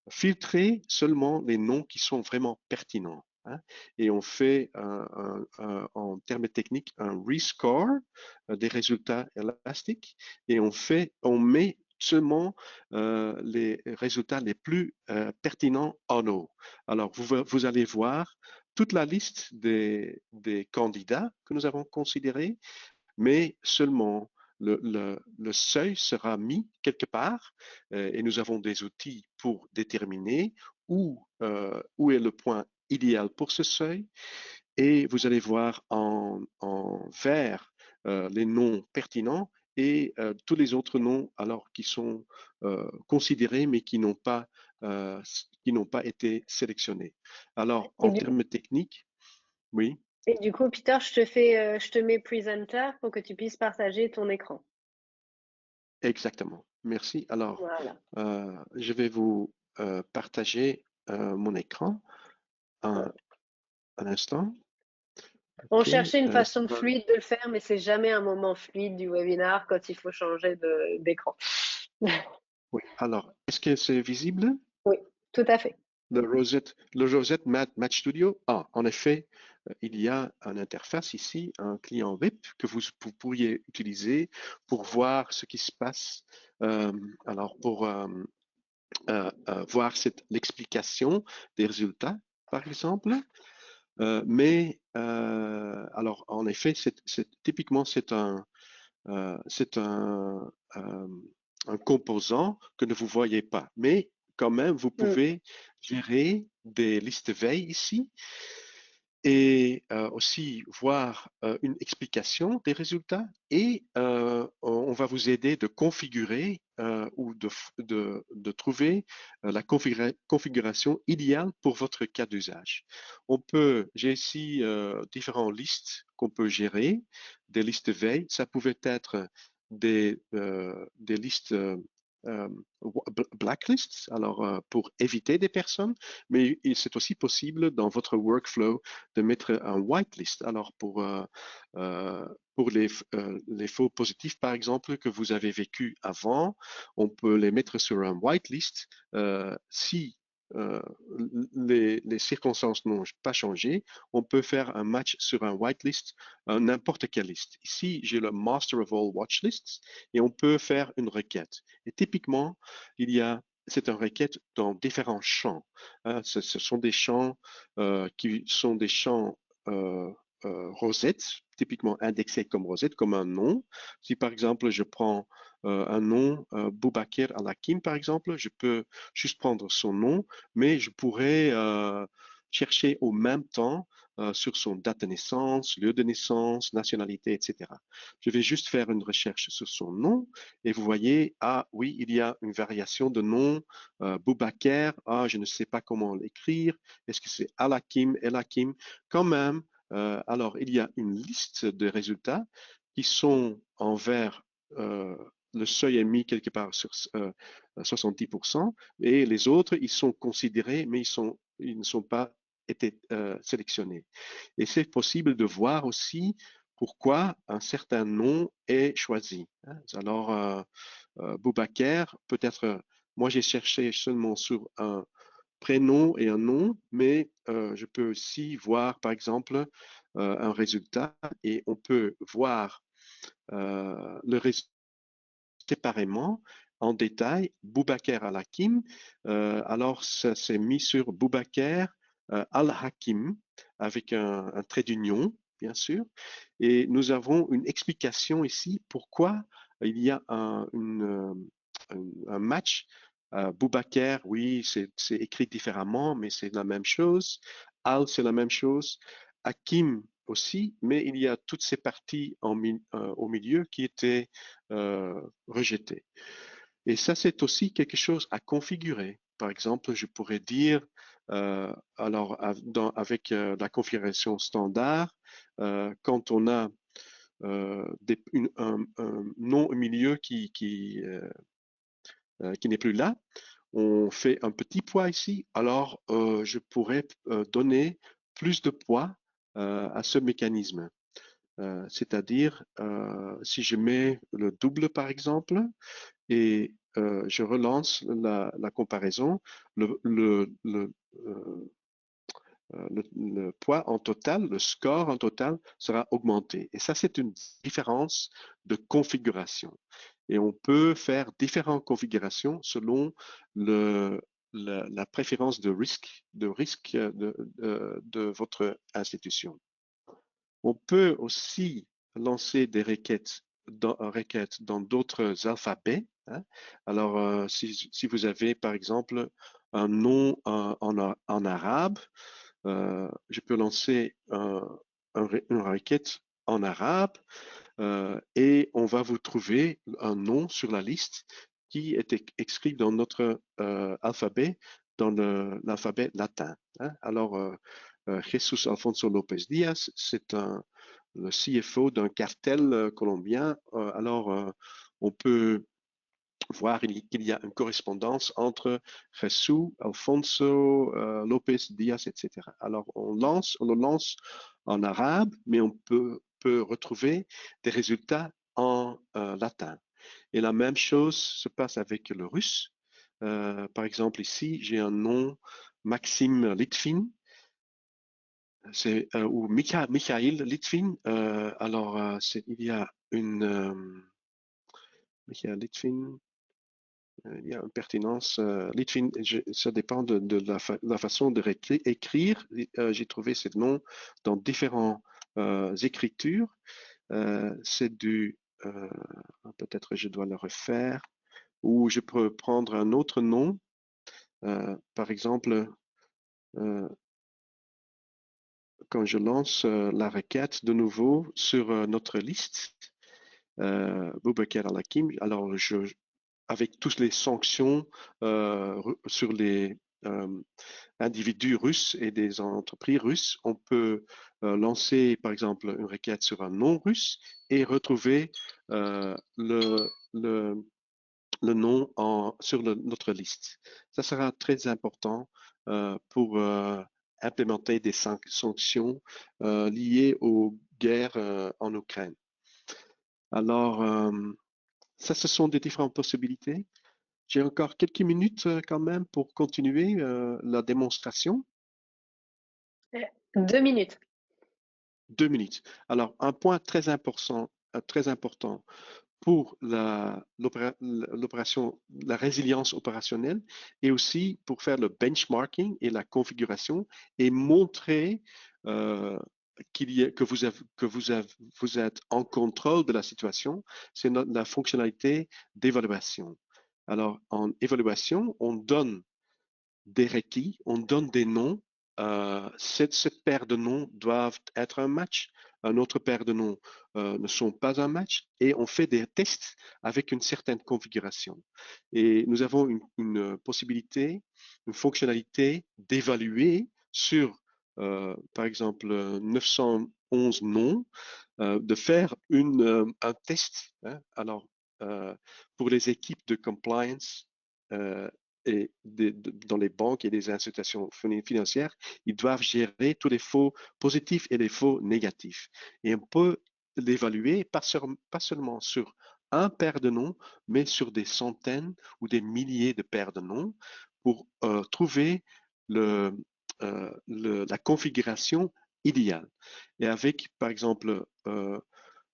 filtrer seulement les noms qui sont vraiment pertinents, hein. Et on fait en termes techniques un rescore des résultats élastiques et on met seulement les résultats les plus pertinents en haut. Alors, vous allez voir toute la liste des candidats que nous avons considérés, mais seulement le seuil sera mis quelque part et nous avons des outils pour déterminer où est le point idéal pour ce seuil. Et vous allez voir en vert les noms pertinents et tous les autres noms alors qui sont considérés mais qui n'ont pas été sélectionnés. Alors Et en du, termes techniques, oui, et du coup, Peter, je te mets presenter pour que tu puisses partager ton écran. exactement. Merci. Alors Voilà. je vais vous partager mon écran un instant. On Ok. cherchait une façon Ça- fluide de le faire, mais c'est jamais un moment fluide du webinar quand il faut changer d'écran. Oui. Alors, est-ce que c'est visible? Oui, tout à fait. Le Rosette Match Studio. Ah, en effet, il y a une interface ici, un client web que vous pourriez utiliser pour voir ce qui se passe. Euh, alors, pour voir l'explication des résultats, par exemple. Alors, en effet, typiquement, c'est un composant que ne vous voyez pas. Mais quand même, vous Mm. pouvez gérer des listes veille ici et aussi voir une explication des résultats et on va vous aider de configurer ou de trouver la configuration idéale pour votre cas d'usage. J'ai ici différentes listes qu'on peut gérer, des listes veille, ça pouvait être des listes euh, blacklists, alors pour éviter des personnes, mais c'est aussi possible dans votre workflow de mettre un whitelist. Alors pour les faux positifs, par exemple, que vous avez vécu avant, on peut les mettre sur un whitelist si euh, les circonstances n'ont pas changé, on peut faire un match sur un whitelist, n'importe quelle liste. Ici, j'ai le Master of All Watchlists et on peut faire une requête. Et typiquement, c'est une requête dans différents champs. Ce sont des champs qui sont des champs Rosette, typiquement indexés comme Rosette, comme un nom. Si par exemple je prends un nom, Boubaker Al-Hakim par exemple, je peux juste prendre son nom, mais je pourrais chercher au même temps sur son date de naissance, lieu de naissance, nationalité, etc. Je vais juste faire une recherche sur son nom et vous voyez, ah oui, il y a une variation de nom, Boubaker, ah je ne sais pas comment l'écrire, est-ce que c'est Al-Hakim, El-Hakim, quand même, alors il y a une liste de résultats qui sont en vert, le seuil est mis quelque part sur 70%, et les autres, ils sont considérés, mais ils ne sont pas été sélectionnés. Et c'est possible de voir aussi pourquoi un certain nom est choisi. Alors, Boubaker, peut-être, moi j'ai cherché seulement sur un prénom et un nom, mais je peux aussi voir, par exemple, un résultat et on peut voir le résultat séparément, en détail, Boubaker Al-Hakim. Alors, ça s'est mis sur Boubaker Al-Hakim avec un trait d'union, bien sûr. Et nous avons une explication ici pourquoi il y a un match. Boubaker, oui, c'est écrit différemment, mais c'est la même chose. Al, c'est la même chose. Hakim aussi, mais il y a toutes ces parties au milieu qui étaient rejetées. Et ça, c'est aussi quelque chose à configurer. Par exemple, je pourrais dire, alors avec la configuration standard, quand on a un nom au milieu qui n'est plus là, on fait un petit poids ici, alors je pourrais donner plus de poids à ce mécanisme. C'est-à-dire, si je mets le double par exemple, et je relance la comparaison, le, le, le, euh, le poids en total, le score en total sera augmenté. Et ça, c'est une différence de configuration. Et on peut faire différentes configurations selon la préférence de risque de votre institution. On peut aussi lancer des requêtes dans d'autres alphabets. Hein. Alors, si vous avez, par exemple, un nom en arabe, je peux lancer une requête en arabe et on va vous trouver un nom sur la liste qui est écrit dans notre alphabet, dans l'alphabet latin. Hein. Alors, Jesus Alfonso López Díaz, c'est le CFO d'un cartel colombien. Alors, on peut voir qu'il y a une correspondance entre Jesus, Alfonso, Lopez, Diaz, etc. Alors, on le lance en arabe, mais on peut retrouver des résultats en latin. Et la même chose se passe avec le russe. Par exemple, ici, j'ai un nom, Maxime Litvin, ou Mikhail Litvin. Alors, il y a une Mikhail Litvin. Il y a une pertinence. Litvin, ça dépend de la façon de écrire. J'ai trouvé ce nom dans différentes écritures. C'est peut-être je dois le refaire, ou je peux prendre un autre nom. Par exemple, quand je lance la requête de nouveau sur notre liste, Boubacar Al-Hakim, alors avec toutes les sanctions sur les individus russes et des entreprises russes, on peut lancer par exemple une requête sur un nom russe et retrouver le nom sur notre liste. Ça sera très important pour implémenter des sanctions liées aux guerres en Ukraine. Alors, ça, ce sont des différentes possibilités. J'ai encore quelques minutes quand même pour continuer la démonstration. 2 minutes. 2 minutes. Alors, un point très important pour l'opération, la résilience opérationnelle et aussi pour faire le benchmarking et la configuration et montrer vous êtes en contrôle de la situation, c'est la fonctionnalité d'évaluation. Alors, en évaluation, on donne des requis, on donne des noms. Cette paire de noms doivent être un match. Un autre paire de noms ne sont pas un match. Et on fait des tests avec une certaine configuration. Et nous avons une possibilité, une fonctionnalité d'évaluer sur, par exemple, 911 noms, de faire un test. Hein. Alors, pour les équipes de compliance, et dans les banques et les institutions financières, ils doivent gérer tous les faux positifs et les faux négatifs. Et on peut l'évaluer pas seulement sur un paire de noms, mais sur des centaines ou des milliers de paires de noms pour trouver la configuration idéale. Et avec, par exemple,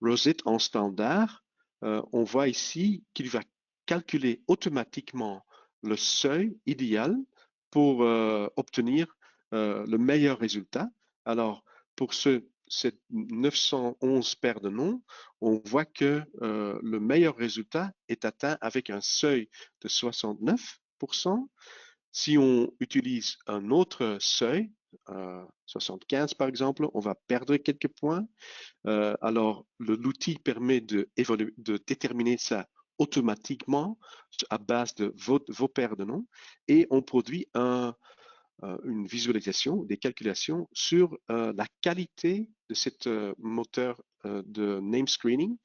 Rosette en standard, on voit ici qu'il va calculer automatiquement le seuil idéal pour obtenir le meilleur résultat. Alors, pour cette 911 paires de noms, on voit que le meilleur résultat est atteint avec un seuil de 69%. Si on utilise un autre seuil, 75 par exemple, on va perdre quelques points. Alors, l'outil permet de déterminer ça automatiquement à base de vos paires de noms et on produit une visualisation, des calculations sur la qualité de cette moteur de name screening.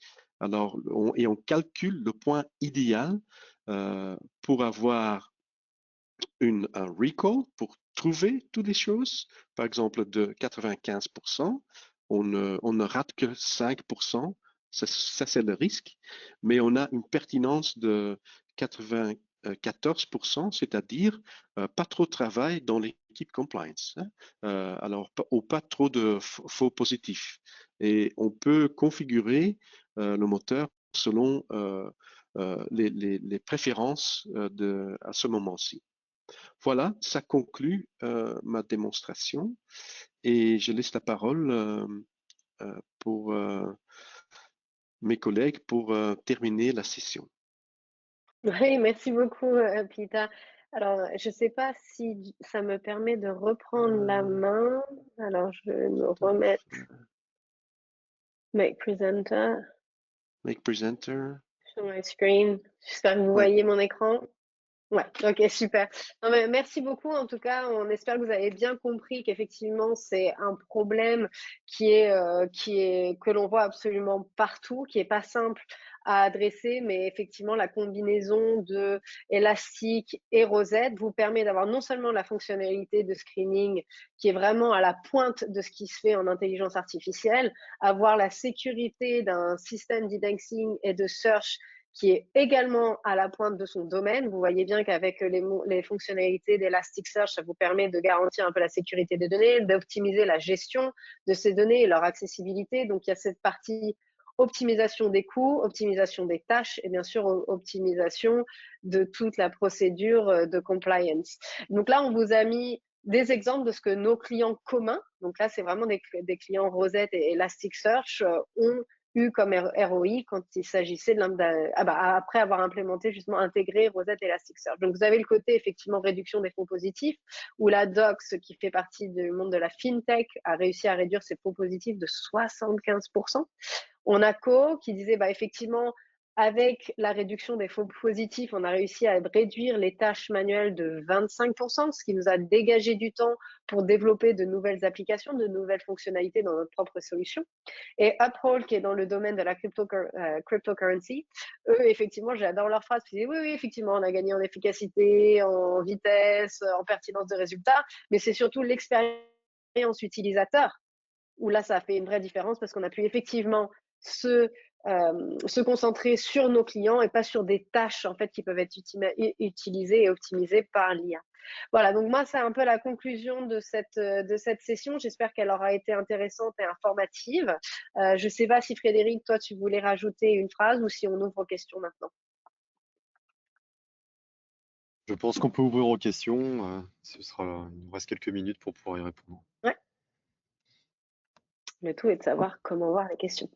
Alors, on calcule le point idéal pour avoir un recall, pour trouver toutes les choses, par exemple de 95%. On ne rate que 5%, ça c'est le risque, mais on a une pertinence de 94%, c'est-à-dire pas trop de travail dans l'équipe compliance, hein. Alors, pas trop de faux positifs. Et on peut configurer le moteur selon les préférences à ce moment-ci. Voilà, ça conclut ma démonstration et je laisse la parole pour mes collègues pour terminer la session. Oui, merci beaucoup, Peter. Alors, je ne sais pas si ça me permet de reprendre la main. Alors, je vais me remettre Make Presenter Make Presenter. sur my screen. J'espère que vous Ouais. voyez mon écran. Ouais, ok, super. Non, mais merci beaucoup. En tout cas, on espère que vous avez bien compris qu'effectivement, c'est un problème que l'on voit absolument partout, qui est pas simple à adresser, mais effectivement, la combinaison de Elastic et Rosette vous permet d'avoir non seulement la fonctionnalité de screening qui est vraiment à la pointe de ce qui se fait en intelligence artificielle, avoir la sécurité d'un système d'indexing et de search qui est également à la pointe de son domaine. Vous voyez bien qu'avec les fonctionnalités d'Elasticsearch, ça vous permet de garantir un peu la sécurité des données, d'optimiser la gestion de ces données et leur accessibilité. Donc, il y a cette partie optimisation des coûts, optimisation des tâches et bien sûr optimisation de toute la procédure de compliance. Donc là, on vous a mis des exemples de ce que nos clients communs, donc là, c'est vraiment des clients Rosette et Elasticsearch, ont eu comme ROI quand il s'agissait de après avoir implémenté, justement, intégré Rosette et Elasticsearch. Donc, vous avez le côté, effectivement, réduction des faux positifs, où la Docs, qui fait partie du monde de la FinTech, a réussi à réduire ses faux positifs de 75%. On a Co qui disait, effectivement, avec la réduction des faux positifs, on a réussi à réduire les tâches manuelles de 25%, ce qui nous a dégagé du temps pour développer de nouvelles applications, de nouvelles fonctionnalités dans notre propre solution. Et Uphold, qui est dans le domaine de la cryptocurrency, eux, effectivement, j'adore leur phrase. Ils disent, oui, effectivement, on a gagné en efficacité, en vitesse, en pertinence de résultats, mais c'est surtout l'expérience utilisateur où là, ça a fait une vraie différence parce qu'on a pu effectivement se concentrer sur nos clients et pas sur des tâches en fait qui peuvent être utilisées et optimisées par l'IA. Voilà, donc moi, c'est un peu la conclusion de cette session. J'espère qu'elle aura été intéressante et informative. Je ne sais pas si Frédéric, toi, tu voulais rajouter une phrase ou si on ouvre aux questions maintenant. Je pense qu'on peut ouvrir aux questions. Il nous reste quelques minutes pour pouvoir y répondre. Ouais. Le tout est de savoir comment voir les questions.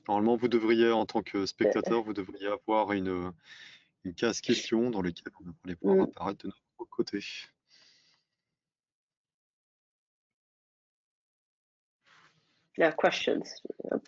Normalement, vous devriez, en tant que spectateur, vous devriez avoir une case questions dans laquelle vous allez pouvoir apparaître de notre côté. Yeah, questions. Hop.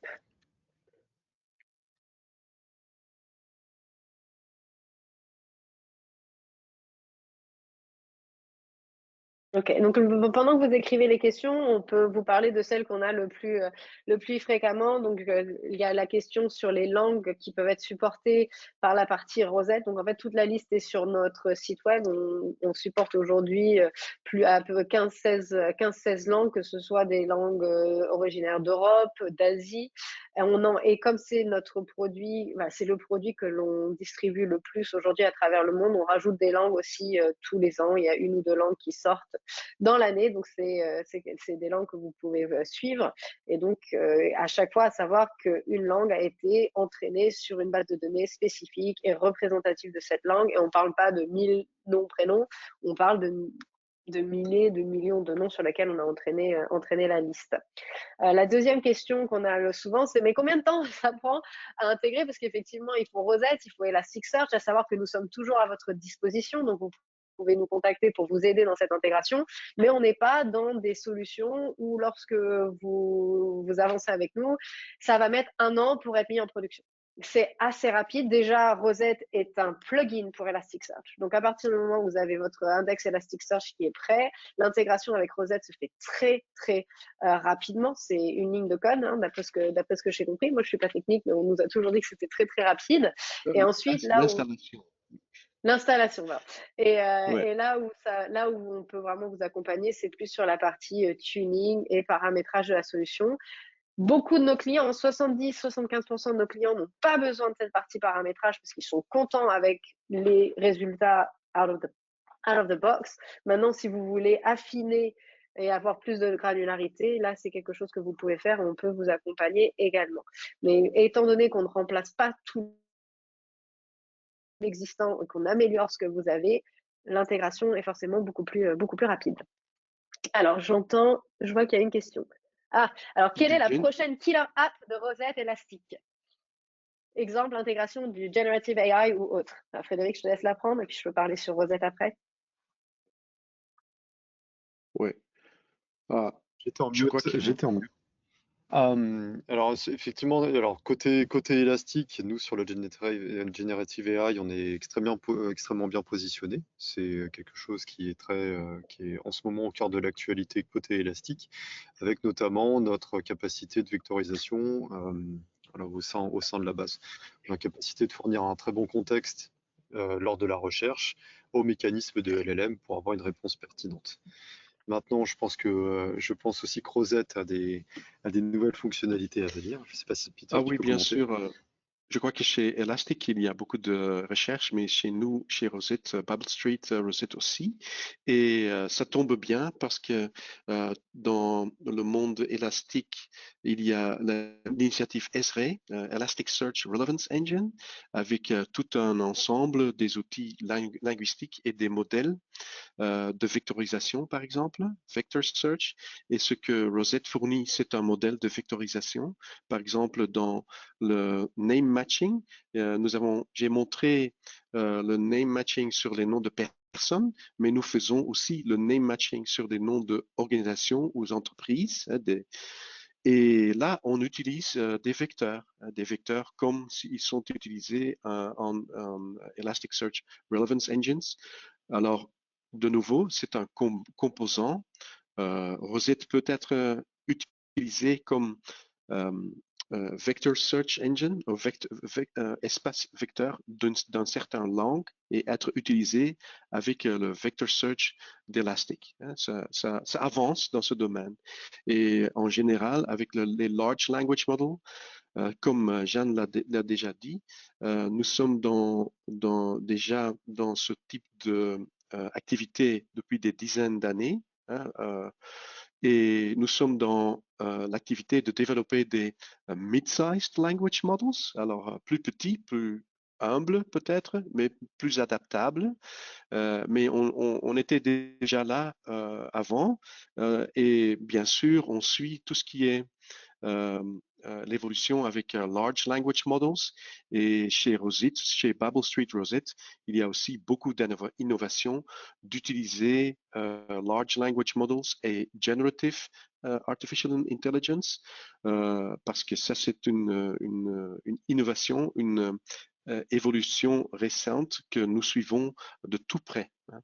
Ok, donc pendant que vous écrivez les questions, on peut vous parler de celles qu'on a le plus fréquemment. Donc, il y a la question sur les langues qui peuvent être supportées par la partie Rosette. Donc, en fait, toute la liste est sur notre site web. On supporte aujourd'hui plus à peu 15-16 langues, que ce soit des langues originaires d'Europe, d'Asie. Et comme c'est notre produit, c'est le produit que l'on distribue le plus aujourd'hui à travers le monde, on rajoute des langues aussi tous les ans. Il y a 1 ou 2 langues qui sortent dans l'année. Donc, c'est des langues que vous pouvez suivre. Et donc, à chaque fois, à savoir qu'une langue a été entraînée sur une base de données spécifique et représentative de cette langue. Et on ne parle pas de 1000 noms, prénoms, on parle de milliers, de millions de noms sur lesquels on a entraîné la liste. La deuxième question qu'on a souvent, c'est mais combien de temps ça prend à intégrer? Parce qu'effectivement, il faut Rosette, il faut Elasticsearch, à savoir que nous sommes toujours à votre disposition. Donc, vous pouvez nous contacter pour vous aider dans cette intégration, mais on n'est pas dans des solutions où lorsque vous avancez avec nous, ça va mettre 1 an pour être mis en production. C'est assez rapide. Déjà, Rosette est un plugin pour Elasticsearch. Donc, à partir du moment où vous avez votre index Elasticsearch qui est prêt, l'intégration avec Rosette se fait très, très rapidement. C'est une ligne de code, d'après ce que j'ai compris. Moi, je suis pas technique, mais on nous a toujours dit que c'était très, très rapide. Et ensuite, l'installation, voilà. Et là où on peut vraiment vous accompagner, c'est plus sur la partie tuning et paramétrage de la solution. Beaucoup de nos clients, 70-75% de nos clients n'ont pas besoin de cette partie paramétrage parce qu'ils sont contents avec les résultats out of the box. Maintenant, si vous voulez affiner et avoir plus de granularité, là, c'est quelque chose que vous pouvez faire et on peut vous accompagner également. Mais étant donné qu'on ne remplace pas tout l'existant et qu'on améliore ce que vous avez, l'intégration est forcément beaucoup plus rapide. Alors, je vois qu'il y a une question. Alors, quelle est la prochaine killer app de Rosette Elastic? Exemple, intégration du Generative AI ou autre. Alors, Frédéric, je te laisse la prendre et puis je peux parler sur Rosette après. Oui. J'étais en mute. Alors effectivement, alors côté élastique, nous sur le generative AI, on est extrêmement bien positionné. C'est quelque chose qui est en ce moment au cœur de l'actualité côté élastique, avec notamment notre capacité de vectorisation alors au sein de la base. La capacité de fournir un très bon contexte lors de la recherche au mécanisme de LLM pour avoir une réponse pertinente. Maintenant, je pense aussi que Rosette a des nouvelles fonctionnalités à venir. Je ne sais pas si Peter, Ah tu oui, peux bien commenter. sûr. Je crois que chez Elastic, il y a beaucoup de recherches, mais chez nous, chez Rosette, Bubble Street, Rosette aussi. Et ça tombe bien parce que dans le monde élastique, il y a l'initiative ESRE, Elasticsearch Relevance Engine, avec tout un ensemble des outils linguistiques et des modèles de vectorisation, par exemple, Vector Search. Et ce que Rosette fournit, c'est un modèle de vectorisation. Par exemple, dans le name matching, j'ai montré le name matching sur les noms de personnes, mais nous faisons aussi le name matching sur des noms d'organisations ou d'entreprises. Et là, on utilise des vecteurs comme s'ils sont utilisés en Elasticsearch Relevance Engines. Alors, de nouveau, c'est un composant. Rosette peut être utilisé comme euh, vector search engine, ou espace vecteur d'un certain langue et être utilisé avec le vector search d'Elastic. Hein, ça avance dans ce domaine. Et en général, avec les large language models, comme Jeanne l'a déjà dit, nous sommes déjà dans ce type de activité depuis des dizaines d'années. Hein, et nous sommes dans l'activité de développer des mid-sized language models, alors plus petits, plus humbles peut-être, mais plus adaptables. Mais on était déjà là avant. Et bien sûr, on suit tout ce qui est l'évolution avec Large Language Models. Et chez Rosette, chez Babel Street Rosette, il y a aussi beaucoup d'innovations d'utiliser Large Language Models et Generative Artificial Intelligence, parce que ça, c'est une innovation, une évolution récente que nous suivons de tout près. Hein.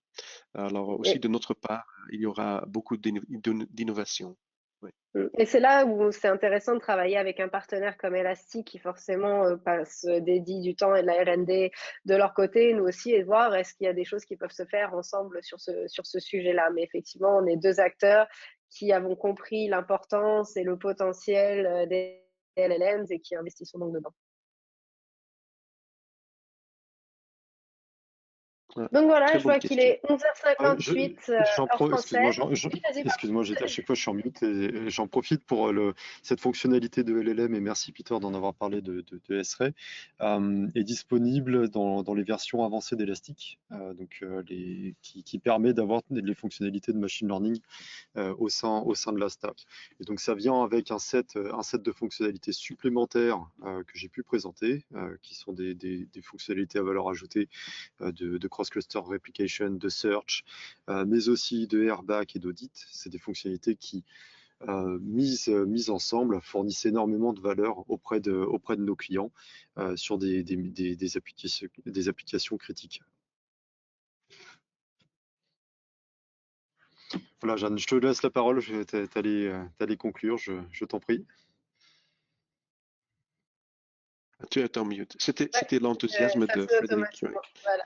Alors aussi Et, de notre part, il y aura beaucoup d'innovations. Oui. et c'est là où c'est intéressant de travailler avec un partenaire comme Elastic qui forcément dédie du temps et de la R&D de leur côté, nous aussi, et de voir est-ce qu'il y a des choses qui peuvent se faire ensemble sur ce sujet-là. Mais effectivement, on est deux acteurs qui avons compris l'importance et le potentiel des LLMs et qui investissons donc dedans. Donc voilà, Très je bonne vois qu'il question. est 11h58 heure française. Oui, vas-y, pardon. Excuse-moi, à chaque fois je suis en mute et j'en profite pour cette fonctionnalité de LLM et merci Peter d'en avoir parlé de SRE est disponible dans les versions avancées d'Elastic, qui permet d'avoir les fonctionnalités de machine learning au sein de la stack. Et donc ça vient avec un set de fonctionnalités supplémentaires que j'ai pu présenter, qui sont des fonctionnalités à valeur ajoutée de cross-cluster replication, de search, mais aussi de RBAC et d'audit. C'est des fonctionnalités qui, mises ensemble, fournissent énormément de valeur auprès de nos clients sur des applications critiques. Voilà, Jeanne, je te laisse la parole, t'allais conclure, je t'en prie. Tu es en mute. Ouais, C'était l'enthousiasme ça de fait Frédéric. Ouais. automatiquement. Voilà.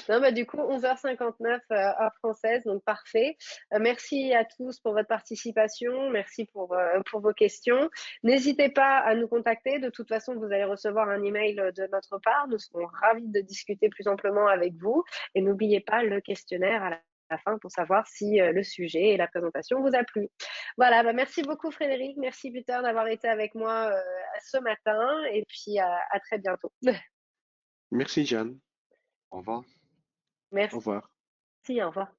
Non, bah, du coup, 11h59 heure française, donc parfait. Merci à tous pour votre participation. Merci pour vos questions. N'hésitez pas à nous contacter. De toute façon, vous allez recevoir un email de notre part. Nous serons ravis de discuter plus amplement avec vous. Et n'oubliez pas le questionnaire à la fin pour savoir si le sujet et la présentation vous a plu. Voilà, bah, merci beaucoup Frédéric. Merci Peter d'avoir été avec moi ce matin. Et puis à très bientôt. Merci, Jeanne. Au revoir. Au Merci, revoir. au revoir.